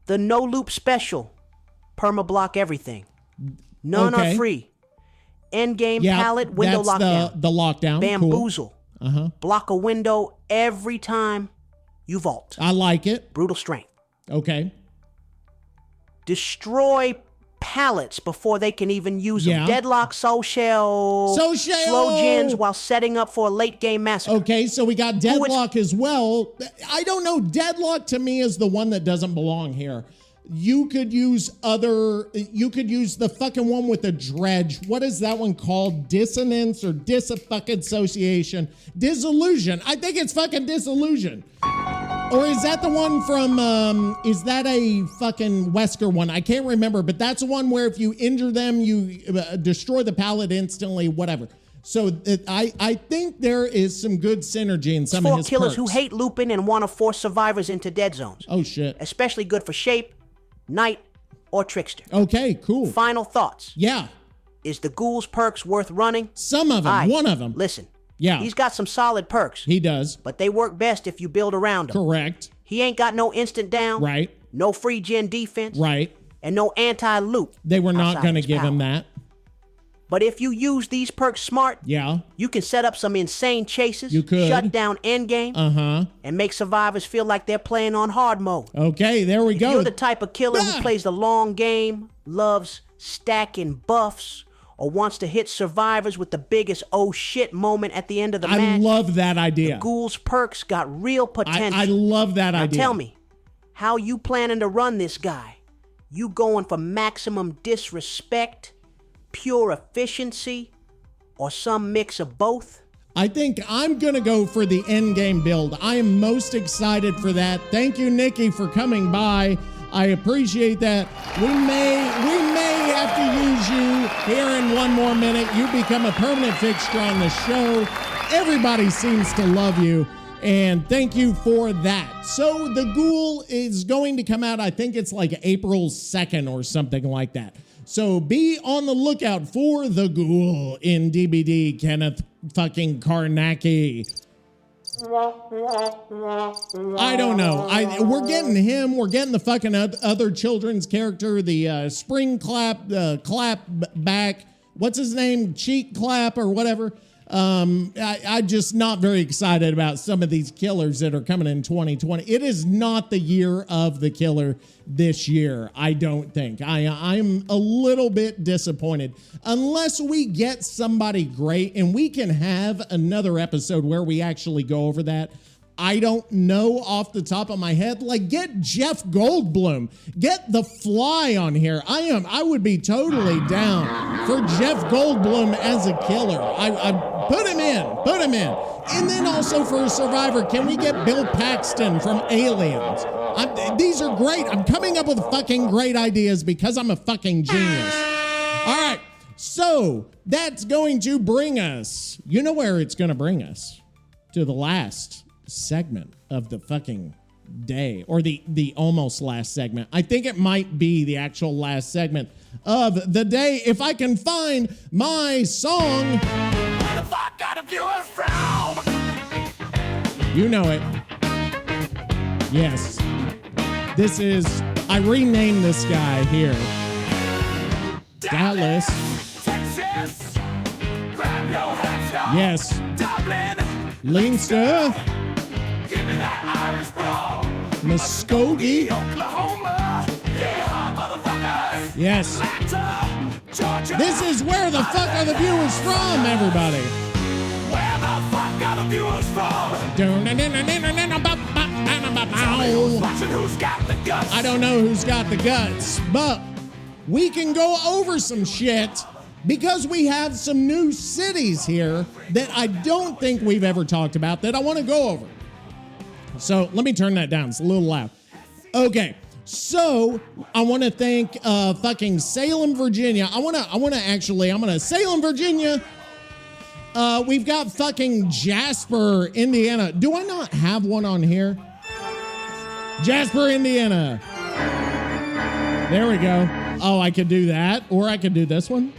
The No Loop Special. Perma-block everything. None are free. Endgame pallet, window lockdown. The lockdown. Bamboozle. Cool. Block a window every time you vault. I like it. Brutal strength. Okay. Destroy pallets before they can even use them. Deadlock, Soul Shell. Slow gens while setting up for a late game massacre. Okay, so we got Deadlock as well. I don't know. Deadlock to me is the one that doesn't belong here. You could use the fucking one with the dredge. What is that one called? Dissonance or disassociation? Disillusion. I think it's fucking Disillusion. Or is that the one from, is that a fucking Wesker one? I can't remember, but that's one where if you injure them, you destroy the pallet instantly, whatever. So I think there is some good synergy in some of his killers perks. who hate looping and want to force survivors into dead zones. Oh, shit. Especially good for Shape, Night, or trickster. Okay, cool. Final thoughts. Yeah. Is the ghoul's perks worth running? Some of them. Aight. One of them. Listen. Yeah. He's got some solid perks. He does. But they work best if you build around him. Correct. He ain't got no instant down. Right. No free gen defense. Right. And no anti-loop. They were not going to his give power. him that. But if you use these perks smart, Yeah. you can set up some insane chases, You could. shut down endgame, Uh-huh. and make survivors feel like they're playing on hard mode. Okay, there we If go. you're the type of killer Ah. who plays the long game, loves stacking buffs, or wants to hit survivors with the biggest oh shit moment at the end of the I match, love that idea. Ghoul's perks got real potential. I love that Now idea. tell me, how you planning to run this guy? You going for maximum disrespect, pure efficiency, or some mix of both? I think I'm going to go for the endgame build. I am most excited for that. Thank you, Nikki, for coming by. I appreciate that. We may have to use you here in one more minute. You become a permanent fixture on the show. Everybody seems to love you, and thank you for that. So the Ghoul is going to come out, I think it's like April 2nd or something like that. So be on the lookout for the Ghoul in DBD, Kenneth fucking Karnacki. I don't know. We're getting him. We're getting the fucking other children's character, the spring clap back. What's his name? Cheek clap or whatever. I'm just not very excited about some of these killers that are coming in 2020. It is not the year of the killer this year, I don't think. I'm a little bit disappointed. Unless we get somebody great, and we can have another episode where we actually go over that. I don't know off the top of my head. Like, get Jeff Goldblum. Get The Fly on here. I would be totally down for Jeff Goldblum as a killer. I put him in. And then also for a survivor, can we get Bill Paxton from Aliens? These are great. I'm coming up with fucking great ideas because I'm a fucking genius. All right. So that's going to bring us, you know where it's going to bring us? To the last segment of the fucking day, or the almost last segment. I think it might be the actual last segment of the day if I can find my song. Where the fuck got a viewer from? You know it. Yes. This is, I renamed this guy here. Dallas. Texas. Grab your hands down. Yes. Dublin. Leinster. Give me that Irish brawl. Muskogee. Oklahoma. Yeah, motherfuckers. Yes. Atlanta. Georgia. This is where the fuck are the viewers from, everybody? Where the fuck are the viewers from? Watching who's got the guts. I don't know who's got the guts, but we can go over some shit because we have some new cities here that I don't think we've ever talked about that I want to go over. So let me turn that down. It's a little loud. Okay. So I want to thank fucking Salem, Virginia. I'm going to Salem, Virginia. We've got fucking Jasper, Indiana. Do I not have one on here? Jasper, Indiana. There we go. Oh, I could do that, or I could do this one.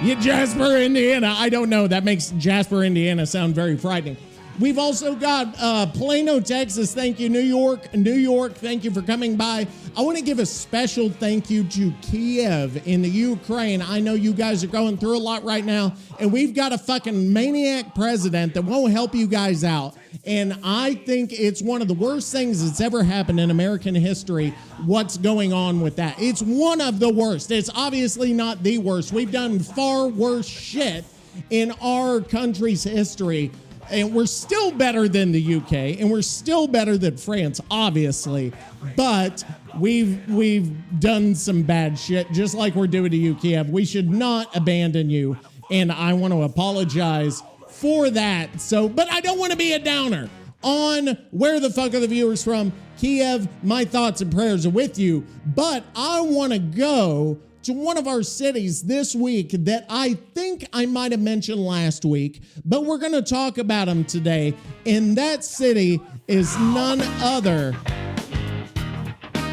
Yeah, Jasper, Indiana. I don't know. That makes Jasper, Indiana sound very frightening. We've also got Plano, Texas. Thank you, New York. New York, thank you for coming by. I want to give a special thank you to Kiev in the Ukraine. I know you guys are going through a lot right now, and we've got a fucking maniac president that won't help you guys out. And I think it's one of the worst things that's ever happened in American history, what's going on with that. It's one of the worst. It's obviously not the worst. We've done far worse shit in our country's history. And we're still better than the UK, and we're still better than France, obviously. But we've done some bad shit, just like we're doing to you, Kiev. We should not abandon you, and I want to apologize for that. So, but I don't want to be a downer on where the fuck are the viewers from. Kiev, my thoughts and prayers are with you, but I want to go to one of our cities this week that I think I might have mentioned last week, but we're going to talk about them today. And that city is none other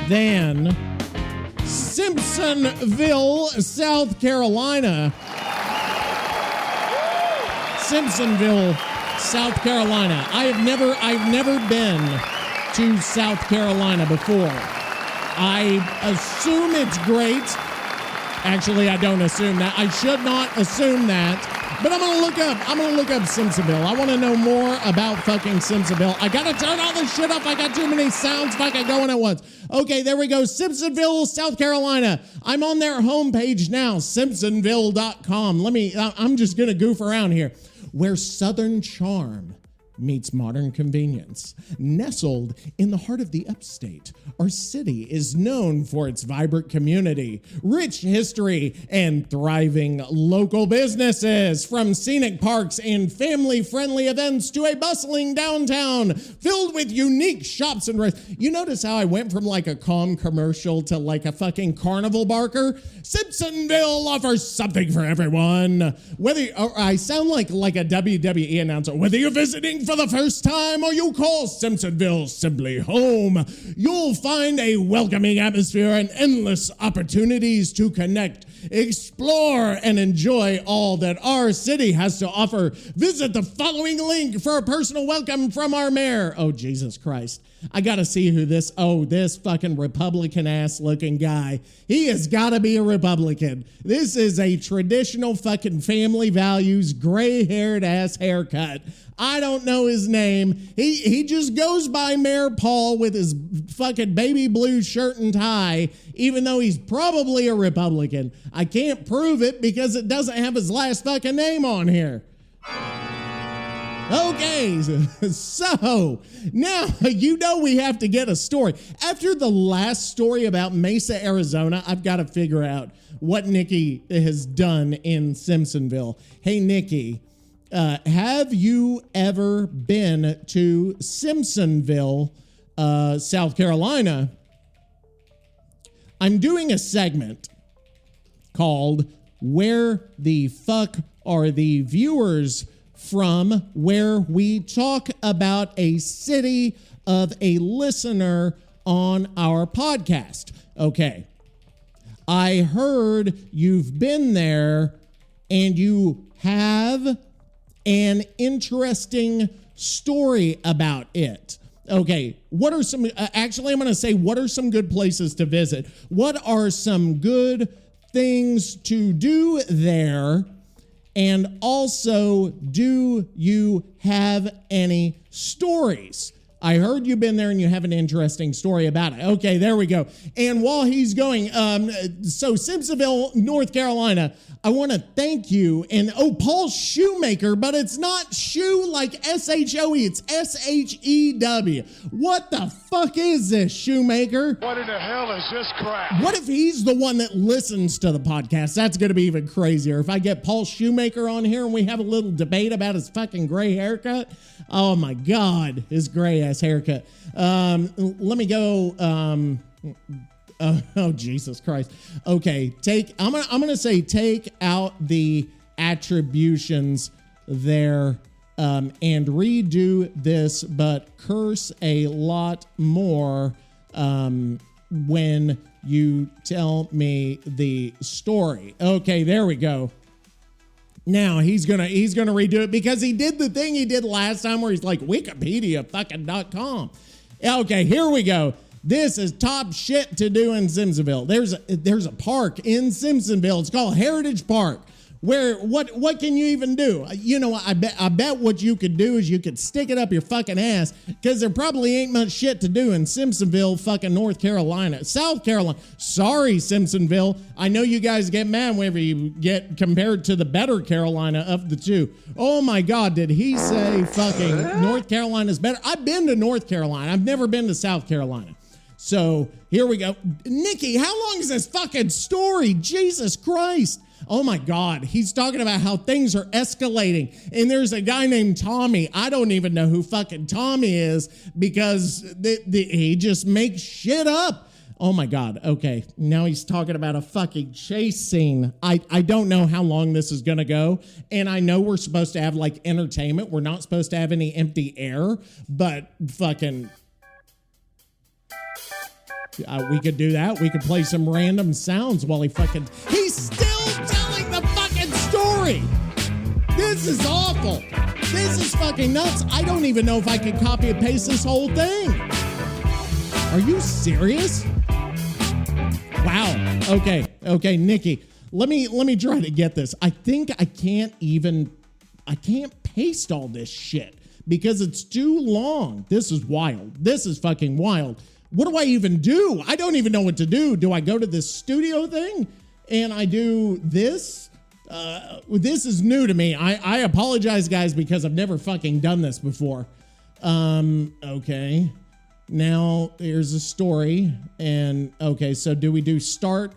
than Simpsonville, South Carolina. Simpsonville, South Carolina. I've never been to South Carolina before. I assume it's great. Actually, I don't assume that. I should not assume that. But I'm gonna look up Simpsonville. I want to know more about fucking Simpsonville. I gotta turn all this shit off. I got too many sounds fucking going at once. Okay, there we go. Simpsonville, South Carolina. I'm on their homepage now, simpsonville.com. I'm just gonna goof around here. Where Southern charm meets modern convenience. Nestled in the heart of the upstate, our city is known for its vibrant community, rich history, and thriving local businesses. From scenic parks and family-friendly events to a bustling downtown filled with unique shops and restaurants. You notice how I went from like a calm commercial to like a fucking carnival barker? Simpsonville offers something for everyone. I sound like a WWE announcer. Whether you're visiting for the first time or you call Simpsonville simply home, you'll find a welcoming atmosphere and endless opportunities to connect, explore, and enjoy all that our city has to offer. Visit the following link for a personal welcome from our mayor. Oh, Jesus Christ. I gotta see who this fucking Republican ass looking guy. He has gotta be a Republican. This is a traditional fucking family values, gray haired ass haircut. I don't know his name. He just goes by Mayor Paul with his fucking baby blue shirt and tie, even though he's probably a Republican. I can't prove it because it doesn't have his last fucking name on here. Okay, so now you know we have to get a story. After the last story about Mesa, Arizona, I've got to figure out what Nikki has done in Simpsonville. Hey, Nikki, have you ever been to Simpsonville, South Carolina? I'm doing a segment called Where the Fuck Are the Viewers From, where we talk about a city of a listener on our podcast. Okay. I heard you've been there and you have an interesting story about it. Okay, what are some, actually I'm going to say, what are some good places to visit? What are some good things to do there? And also, do you have any stories? I heard you've been there and you have an interesting story about it. Okay, there we go. And while he's going, so Simpsonville, North Carolina, I want to thank you. And Paul Shoemaker, but it's not shoe like S-H-O-E, it's S-H-E-W. What the fuck is this, Shoemaker? What in the hell is this crap? What if he's the one that listens to the podcast? That's going to be even crazier. If I get Paul Shoemaker on here and we have a little debate about his fucking gray haircut. Oh my God, his gray ass haircut. Let me go. Oh Jesus Christ. Okay, I'm gonna say take out the attributions there and redo this, but curse a lot more when you tell me the story. Okay, there we go. Now he's gonna redo it because he did the thing he did last time where he's like Wikipedia.com. Okay, here we go. This is top shit to do in Simpsonville. There's a park in Simpsonville. It's called Heritage Park. Where what can you even do? You know, I bet what you could do is you could stick it up your fucking ass, because there probably ain't much shit to do in Simpsonville, fucking North Carolina. South Carolina. Sorry, Simpsonville. I know you guys get mad whenever you get compared to the better Carolina of the two. Oh my God, did he say fucking North Carolina's better? I've been to North Carolina. I've never been to South Carolina. So here we go. Nikki, how long is this fucking story? Jesus Christ. Oh my God, he's talking about how things are escalating. And there's a guy named Tommy. I don't even know who fucking Tommy is, because he just makes shit up. Oh my God. Okay, now he's talking about a fucking chase scene. I don't know how long this is going to go. And I know we're supposed to have like entertainment. We're not supposed to have any empty air, but fucking... We could do that. We could play some random sounds while he's still telling the fucking story. This is awful. This is fucking nuts. I don't even know if I could copy and paste this whole thing. Are you serious? Wow. Okay, Nikki. Let me try to get this. I think I can't paste all this shit because it's too long. This is wild. This is fucking wild. What do I even do? I don't even know what to do. Do I go to this studio thing and I do this? This is new to me. I apologize, guys, because I've never fucking done this before. Okay. Now here's a story. And okay, so do we do start,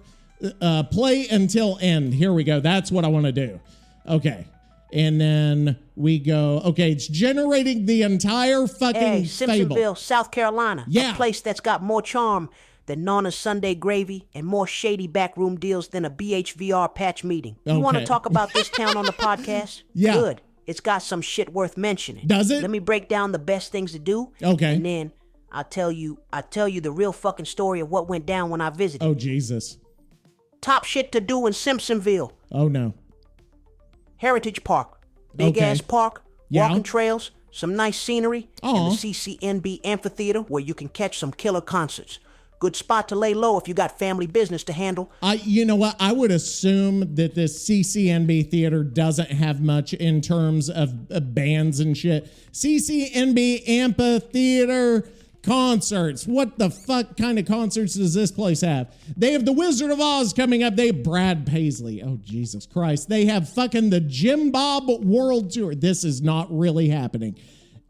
play until end? Here we go. That's what I want to do. Okay. And then we go, okay, it's generating the entire fucking fable. Simpsonville, South Carolina. Yeah. A place that's got more charm than Nana's Sunday gravy and more shady backroom deals than a BHVR patch meeting. You want to talk about this town on the podcast? Yeah. Good. It's got some shit worth mentioning. Does it? Let me break down the best things to do. Okay. And then I'll tell you the real fucking story of what went down when I visited. Oh, Jesus. Top shit to do in Simpsonville. Oh, no. Heritage Park. Big ass park, Yeah. walking trails, some nice scenery, and Aw. the CCNB amphitheater where you can catch some killer concerts. Good spot to lay low if you got family business to handle. You know what? I would assume that this CCNB theater doesn't have much in terms of bands and shit. CCNB amphitheater concerts. What the fuck kind of concerts does this place have? They have the Wizard of Oz coming up. They have Brad Paisley. Oh, Jesus Christ. They have fucking the Jim Bob World Tour. This is not really happening.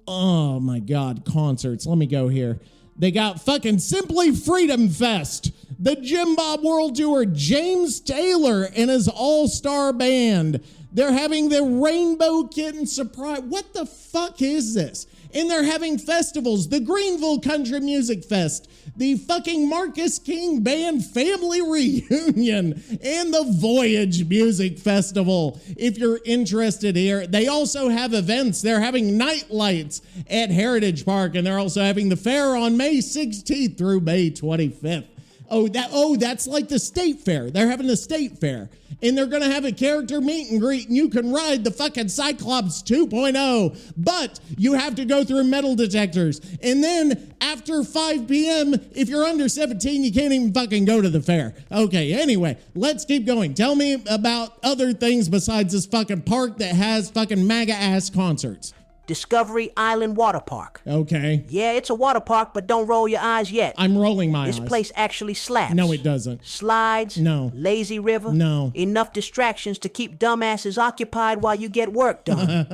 Oh, my God. Concerts. Let me go here. They got fucking Simply Freedom Fest, the Jim Bob World Tour, James Taylor and his all-star band. They're having the Rainbow Kitten Surprise. What the fuck is this? And they're having festivals, the Greenville Country Music Fest, the fucking Marcus King Band Family Reunion, and the Voyage Music Festival. If you're interested here, they also have events. They're having night lights at Heritage Park, and they're also having the fair on May 16th through May 25th. That's like the state fair. They're having the state fair. And they're going to have a character meet and greet, and you can ride the fucking Cyclops 2.0. But you have to go through metal detectors. And then after 5 p.m., if you're under 17, you can't even fucking go to the fair. Okay, anyway, let's keep going. Tell me about other things besides this fucking park that has fucking MAGA-ass concerts. Discovery Island Water Park. Okay. Yeah, it's a water park, but don't roll your eyes yet. I'm rolling my eyes. This place actually slaps. No, it doesn't. Slides. No. Lazy river. No. Enough distractions to keep dumbasses occupied while you get work done.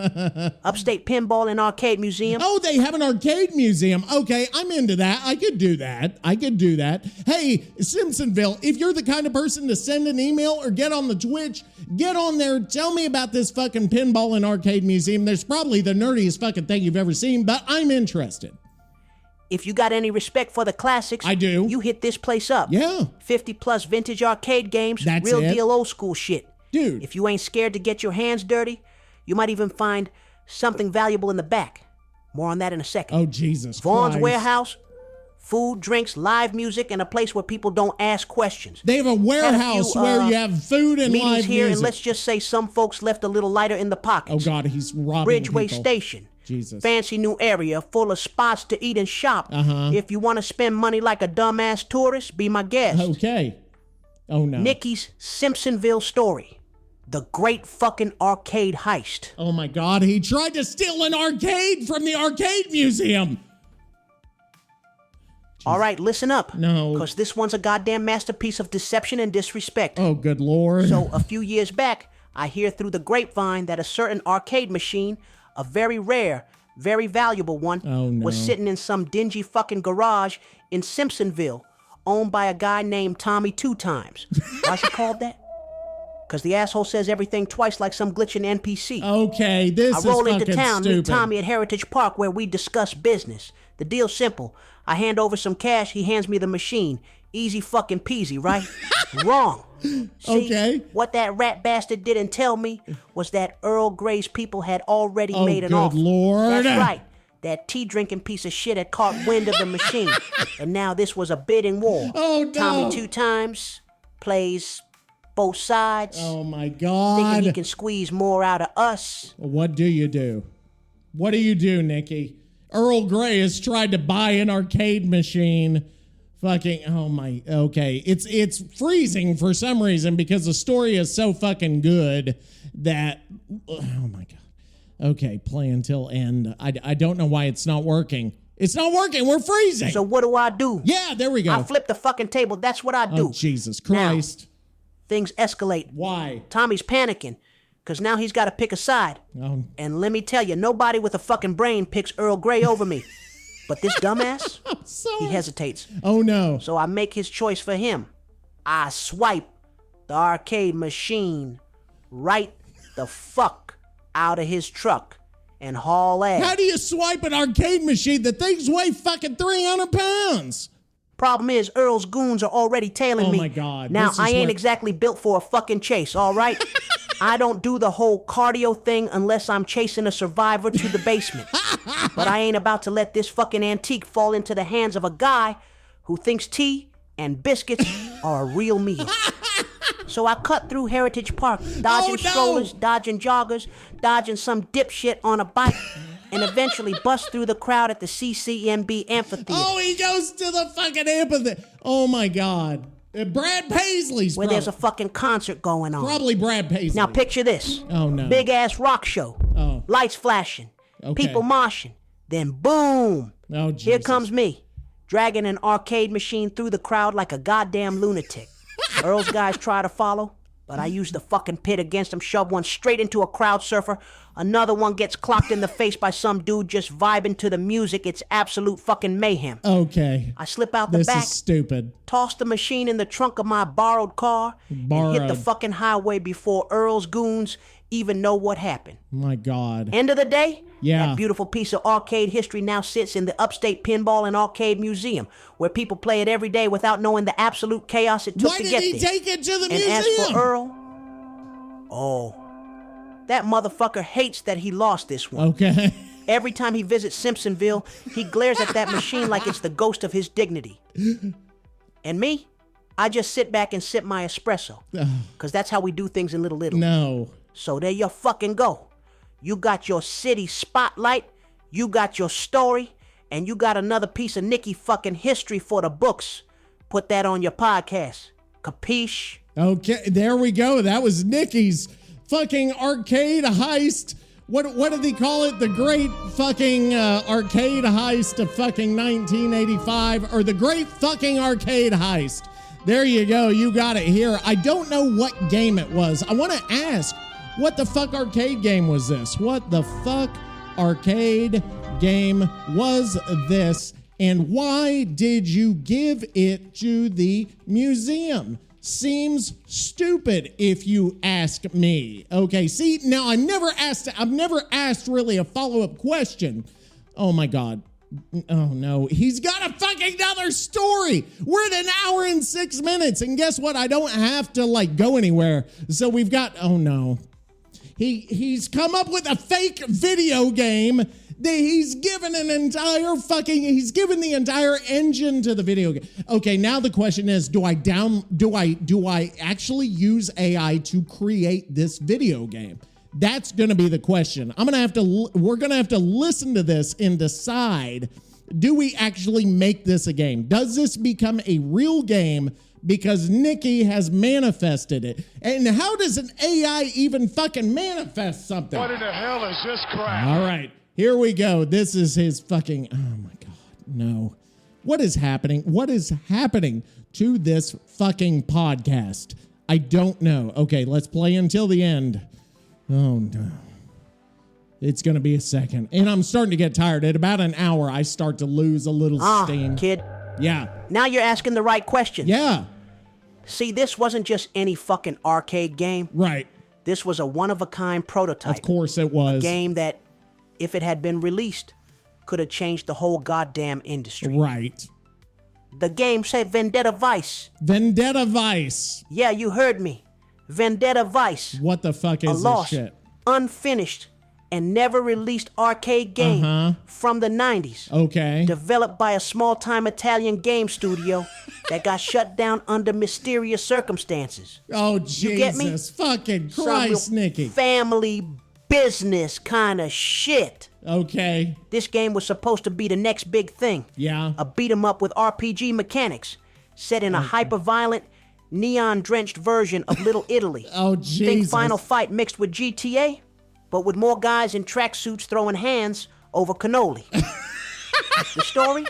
Upstate Pinball and Arcade Museum. Oh, they have an arcade museum. Okay, I'm into that. I could do that. Hey, Simpsonville, if you're the kind of person to send an email or get on the Twitch, get on there. Tell me about this fucking pinball and arcade museum. There's probably the nerdiest fucking thing you've ever seen, but I'm interested. If you got any respect for the classics, I do. You hit this place up. Yeah. 50 plus vintage arcade games. That's real it. deal old school shit. Dude. If you ain't scared to get your hands dirty, you might even find something valuable in the back. More on that in a second. Oh, Jesus Vaughn's Christ. Warehouse. Food, drinks, live music, and a place where people don't ask questions. They have a warehouse where you have food and meetings live here, music. And let's just say some folks left a little lighter in the pockets. Oh, God, he's robbing Bridgeway people. Station. Jesus. Fancy new area full of spots to eat and shop. If you want to spend money like a dumbass tourist, be my guest. Okay. Oh, no. Nikki's Simpsonville story. The great fucking arcade heist. Oh, my God, he tried to steal an arcade from the arcade museum. All right, listen up. No. Because this one's a goddamn masterpiece of deception and disrespect. Oh, good Lord. So, a few years back, I hear through the grapevine that a certain arcade machine, a very rare, very valuable one, was sitting in some dingy fucking garage in Simpsonville, owned by a guy named Tommy Two Times. Why's he called that? Because the asshole says everything twice like some glitching NPC. Okay, this is I roll fucking into town, stupid. meet Tommy at Heritage Park where we discuss business. The deal's simple. I hand over some cash, he hands me the machine. Easy fucking peasy, right? Wrong. See, Okay. what that rat bastard didn't tell me was that Earl Grey's people had already Oh, made an good offer. Lord. That's right. That tea-drinking piece of shit had caught wind of the machine. And now this was a bidding war. Oh, no. Tommy 2 times plays both sides. Oh, my God. Thinking he can squeeze more out of us. What do you do? What do you do, Nikki? Earl Grey has tried to buy an arcade machine. Fucking, oh my, okay. It's freezing for some reason because the story is so fucking good that, oh my God. Okay, play until end. I don't know why it's not working. It's not working. We're freezing. So what do? Yeah, there we go. I flip the fucking table. That's what I do. Oh, Jesus Christ. Now, things escalate. Why? Tommy's panicking because now he's got to pick a side. Oh. And let me tell you, nobody with a fucking brain picks Earl Grey over me. But this dumbass, he hesitates. Oh, no. So I make his choice for him. I swipe the arcade machine right the fuck out of his truck and haul ass. How do you swipe an arcade machine? The things weigh fucking 300 pounds. Problem is, Earl's goons are already tailing me. Oh, my God. Now, This is I ain't where- exactly built for a fucking chase, all right? I don't do the whole cardio thing unless I'm chasing a survivor to the basement. But I ain't about to let this fucking antique fall into the hands of a guy who thinks tea and biscuits are a real meal. So I cut through Heritage Park, dodging strollers, dodging joggers, dodging some dipshit on a bike, and eventually bust through the crowd at the CCNB amphitheater. Oh, he goes to the fucking amphitheater. Oh, my God. Brad Paisley's where there's a fucking concert going on. Probably Brad Paisley. Now picture this. Oh, no. Big ass rock show. Oh. Lights flashing. Okay. People moshing. Then boom. Oh, Jesus. Here comes me, dragging an arcade machine through the crowd like a goddamn lunatic. Earl's guys try to follow, but I use the fucking pit against him, shove one straight into a crowd surfer. Another one gets clocked in the face by some dude just vibing to the music. It's absolute fucking mayhem. Okay. I slip out the This back, is stupid. toss the machine in the trunk of my borrowed car, and hit the fucking highway before Earl's goons even know what happened. My God. End of the day, Yeah. that beautiful piece of arcade history now sits in the Upstate Pinball and Arcade Museum, where people play it every day without knowing the absolute chaos it took Why to did get he there. take it to the And museum? as for Earl, oh, that motherfucker hates that he lost this one. Okay. Every time he visits Simpsonville, he glares at that machine like it's the ghost of his dignity. And me, I just sit back and sip my espresso, because that's how we do things in Little Little. No. So there you fucking go. You got your city spotlight, you got your story, and you got another piece of Nikki fucking history for the books. Put that on your podcast. Capiche? Okay, there we go. That was Nikki's fucking arcade heist. What did they call it? The great fucking arcade heist of fucking 1985, or the great fucking arcade heist. There you go. You got it here. I don't know what game it was. I want to ask, what the fuck arcade game was this? What the fuck arcade game was this? And why did you give it to the museum? Seems stupid if you ask me. Okay, see, now I've never asked really a follow-up question. Oh my God. Oh no, he's got a fucking another story. We're at 1 hour and 6 minutes, and guess what? I don't have to like go anywhere. So we've got, oh no. He's come up with a fake video game that he's given he's given the entire engine to the video game. Okay, now the question is, do I actually use AI to create this video game? That's going to be the question. We're going to have to listen to this and decide, do we actually make this a game? Does this become a real game because Nikki has manifested it? And how does an AI even fucking manifest something? What in the hell is this crap? All right, here we go. This is his fucking, oh my God, no. What is happening? What is happening to this fucking podcast? I don't know. Okay, let's play until the end. Oh no. It's going to be a second. And I'm starting to get tired. At about 1 hour, I start to lose a little steam. Kid. Yeah. Now you're asking the right question. Yeah. See, this wasn't just any fucking arcade game. Right. This was a one-of-a-kind prototype. Of course it was. A game that, if it had been released, could have changed the whole goddamn industry. Right. The game said Vendetta Vice. Vendetta Vice. Yeah, you heard me. Vendetta Vice. What the fuck A is this lost, shit? unfinished, and never released arcade game from the 90s. Okay. Developed by a small-time Italian game studio that got shut down under mysterious circumstances. Oh, You get me? Jesus fucking Some Christ, real Nikki. family business kind of shit. Okay. This game was supposed to be the next big thing. Yeah. A beat 'em up with RPG mechanics, set in a hyper-violent, neon-drenched version of Little Italy. Oh, Jesus. Think Final Fight mixed with GTA, but with more guys in tracksuits throwing hands over cannoli. The story?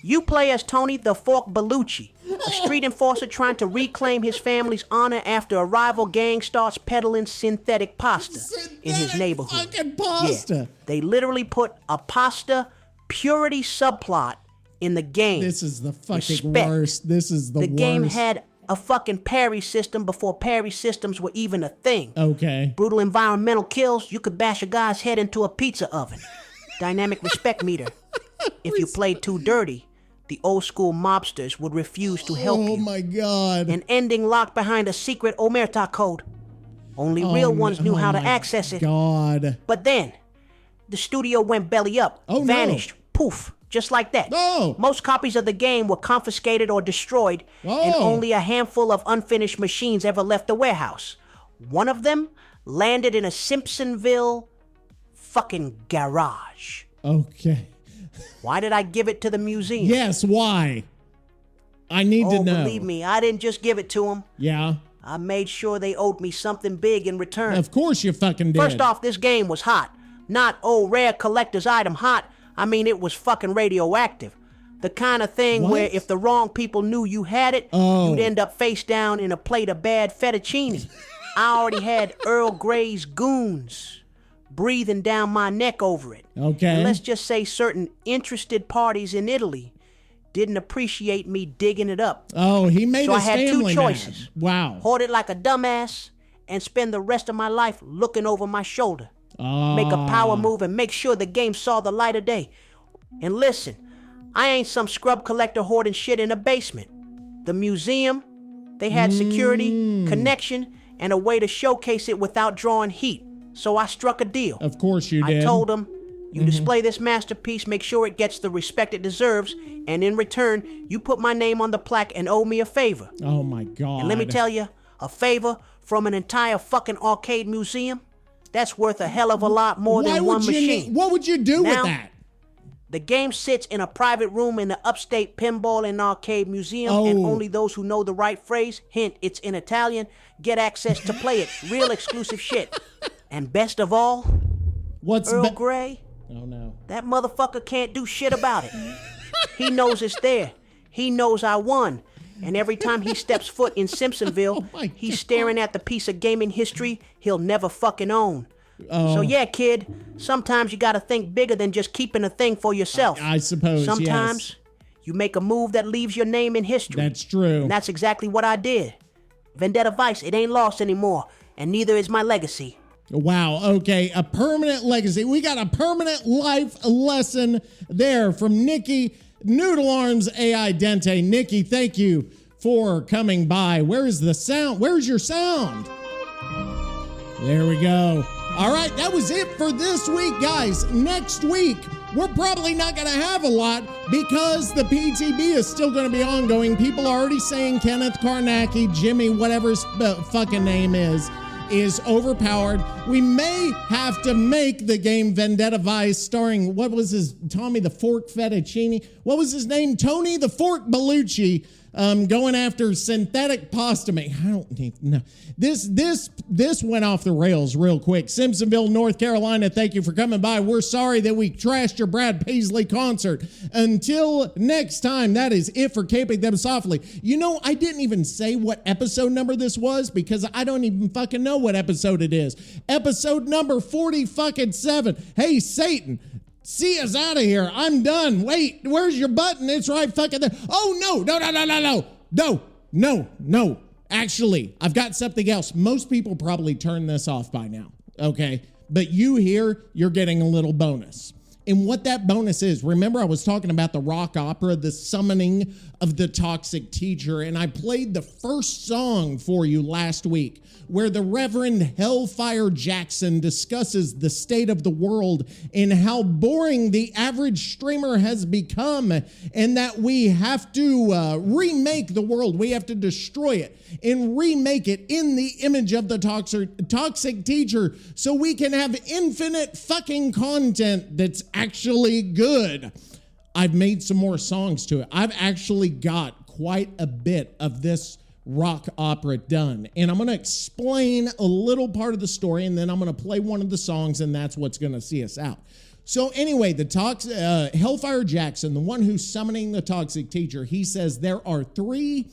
You play as Tony the Fork Bellucci, a street enforcer trying to reclaim his family's honor after a rival gang starts peddling synthetic pasta in his neighborhood. Fucking pasta. Yeah, they literally put a pasta purity subplot in the game. This is the fucking Respect. worst. This is the worst. The game had a fucking parry system before parry systems were even a thing. Okay. Brutal environmental kills, you could bash a guy's head into a pizza oven. Dynamic respect meter. If you played too dirty, the old school mobsters would refuse to help Oh you. my God. An ending locked behind a secret Omerta code. Only real ones knew how to my access it. God. But then, the studio went belly up, Oh, no. vanished, poof, just like that. Oh. Most copies of the game were confiscated or destroyed, and Oh. only a handful of unfinished machines ever left the warehouse. One of them landed in a Simpsonville fucking garage. Okay. Why did I give it to the museum? Yes, why? I need to know. Believe me, I didn't just give it to them. Yeah. I made sure they owed me something big in return. Of course you fucking did. First off, this game was hot. Not, rare collector's item hot. I mean, it was fucking radioactive. The kind of thing What? where if the wrong people knew you had it, Oh. you'd end up face down in a plate of bad fettuccine. I already had Earl Grey's goons breathing down my neck over it. Okay. And let's just say certain interested parties in Italy didn't appreciate me digging it up. Oh, he made So I his had two family choices. mad. Wow. Hoard it like a dumbass and spend the rest of my life looking over my shoulder. Make a power move and make sure the game saw the light of day. And listen, I ain't some scrub collector hoarding shit in a basement. The museum, they had security, connection, and a way to showcase it without drawing heat. So I struck a deal. Of course you did. I told them, you display this masterpiece, make sure it gets the respect it deserves, and in return, you put my name on the plaque and owe me a favor. Oh my God. And let me tell you, a favor from an entire fucking arcade museum, that's worth a hell of a lot more than one machine. What would you do with Now, that? The game sits in a private room in the upstate pinball and arcade museum, and Oh. only those who know the right phrase, hint, it's in Italian, get access to play it. Real exclusive shit. And best of all, What's Earl Grey, Oh no. that motherfucker can't do shit about it. He knows it's there. He knows I won. And every time he steps foot in Simpsonville, Oh my he's God. staring at the piece of gaming history he'll never fucking own. Oh. So yeah, kid, sometimes you gotta think bigger than just keeping a thing for yourself. I suppose, Sometimes you make a move that leaves your name in history. That's true. And that's exactly what I did. Vendetta Vice, it ain't lost anymore, and neither is my legacy. Wow. Okay. A permanent legacy. We got a permanent life lesson there from Nikki Noodle Arms AI Dente. Nikki, thank you for coming by. Where is the sound? Where's your sound? There we go. All right. That was it for this week, guys. Next week, we're probably not going to have a lot because the PTB is still going to be ongoing. People are already saying Kenneth Karnacki, Jimmy, whatever his fucking name is overpowered. We may have to make the game Vendetta Vice starring, what was his, Tommy the Fork Fettuccine? What was his name? Tony the Fork Bellucci, going after synthetic pasta make. I don't need, no. This went off the rails real quick. Simpsonville, North Carolina, thank you for coming by. We're sorry that we trashed your Brad Paisley concert. Until next time, that is it for Caping Them Softly. You know, I didn't even say what episode number this was because I don't even fucking know what episode it is. Episode number 47. Hey, Satan. See us out of here. I'm done. Wait, where's your button? It's right fucking there. Oh, no. Actually, I've got something else. Most people probably turn this off by now, okay? But you here, you're getting a little bonus. And what that bonus is, remember I was talking about the rock opera, the summoning of the toxic teacher, and I played the first song for you last week where the Reverend Hellfire Jackson discusses the state of the world and how boring the average streamer has become, and that we have to remake the world. We have to destroy it and remake it in the image of the toxic teacher so we can have infinite fucking content that's actually good. I've made some more songs to it. I've actually got quite a bit of this rock opera done, and I'm going to explain a little part of the story, and then I'm going to play one of the songs, and that's what's going to see us out. So anyway, the Hellfire Jackson, the one who's summoning the toxic teacher, he says there are 3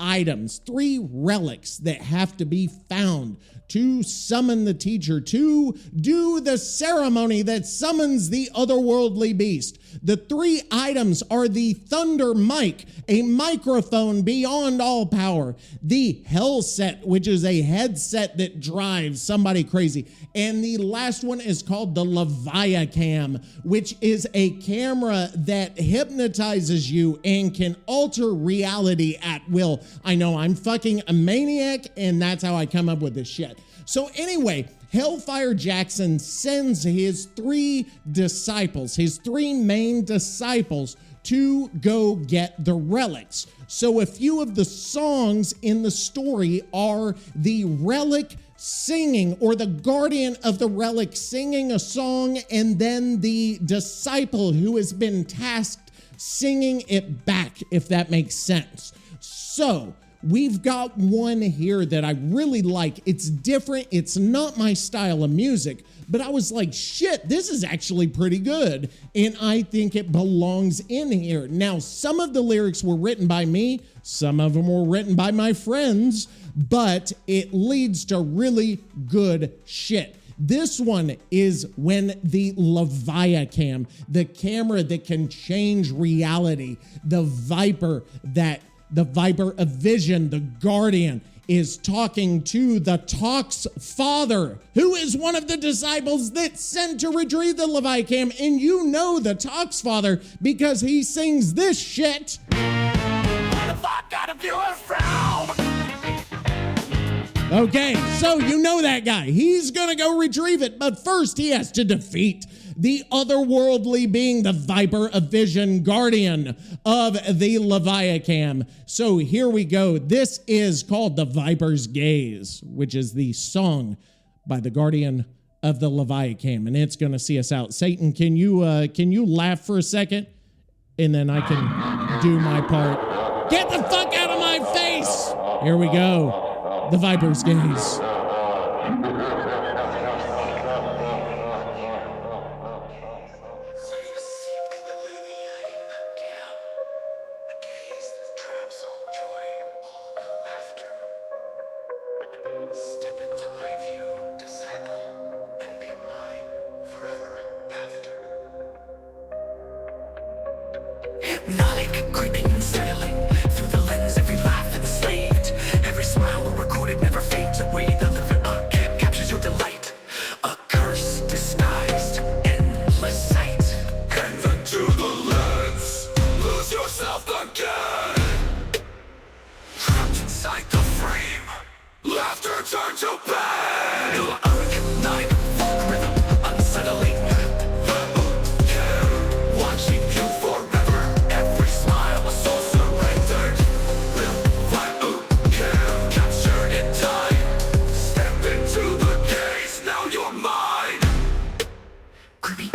items, 3 relics that have to be found to summon the teacher, to do the ceremony that summons the otherworldly beast. The 3 items are the Thunder Mic, a microphone beyond all power, the Hell Set, which is a headset that drives somebody crazy, and the last one is called the Leviacam, which is a camera that hypnotizes you and can alter reality at will. I know I'm fucking a maniac, and that's how I come up with this shit. So anyway, Hellfire Jackson sends his 3 disciples, his 3 main disciples, to go get the relics. So a few of the songs in the story are the relic singing, or the guardian of the relic singing a song, and then the disciple who has been tasked singing it back, if that makes sense. So we've got one here that I really like. It's different. It's not my style of music, but I was like, shit, this is actually pretty good, and I think it belongs in here. Now, some of the lyrics were written by me, some of them were written by my friends, but it leads to really good shit. This one is when the Leviacam, the camera that can change reality, the Viper of Vision, the Guardian, is talking to the Tox father, who is one of the disciples that's sent to retrieve the Leviacam, and you know the Tox father because he sings this shit. Okay, so you know that guy. He's gonna go retrieve it, but first he has to defeat the otherworldly being, the Viper of Vision, guardian of the Leviacam. So here we go. This is called The Viper's Gaze, which is the song by the guardian of the Leviacam, and it's gonna see us out. Satan, can you laugh for a second? And then I can do my part. Get the fuck out of my face! Here we go. The Viper's Gaze. Hypnotic, creeping and settling through the lens, every laugh enslaved, every smile recorded never fades away. The living arcade captures your delight, a curse disguised, endless sight. Enter to the lens, lose yourself again. Trapped inside the frame, laughter turns to pain. Your archetype, folk rhythm, unsettling. Watching you forever, every smile a soul surrendered. Captured in time. Step into the gaze, now you're mine. Creepy.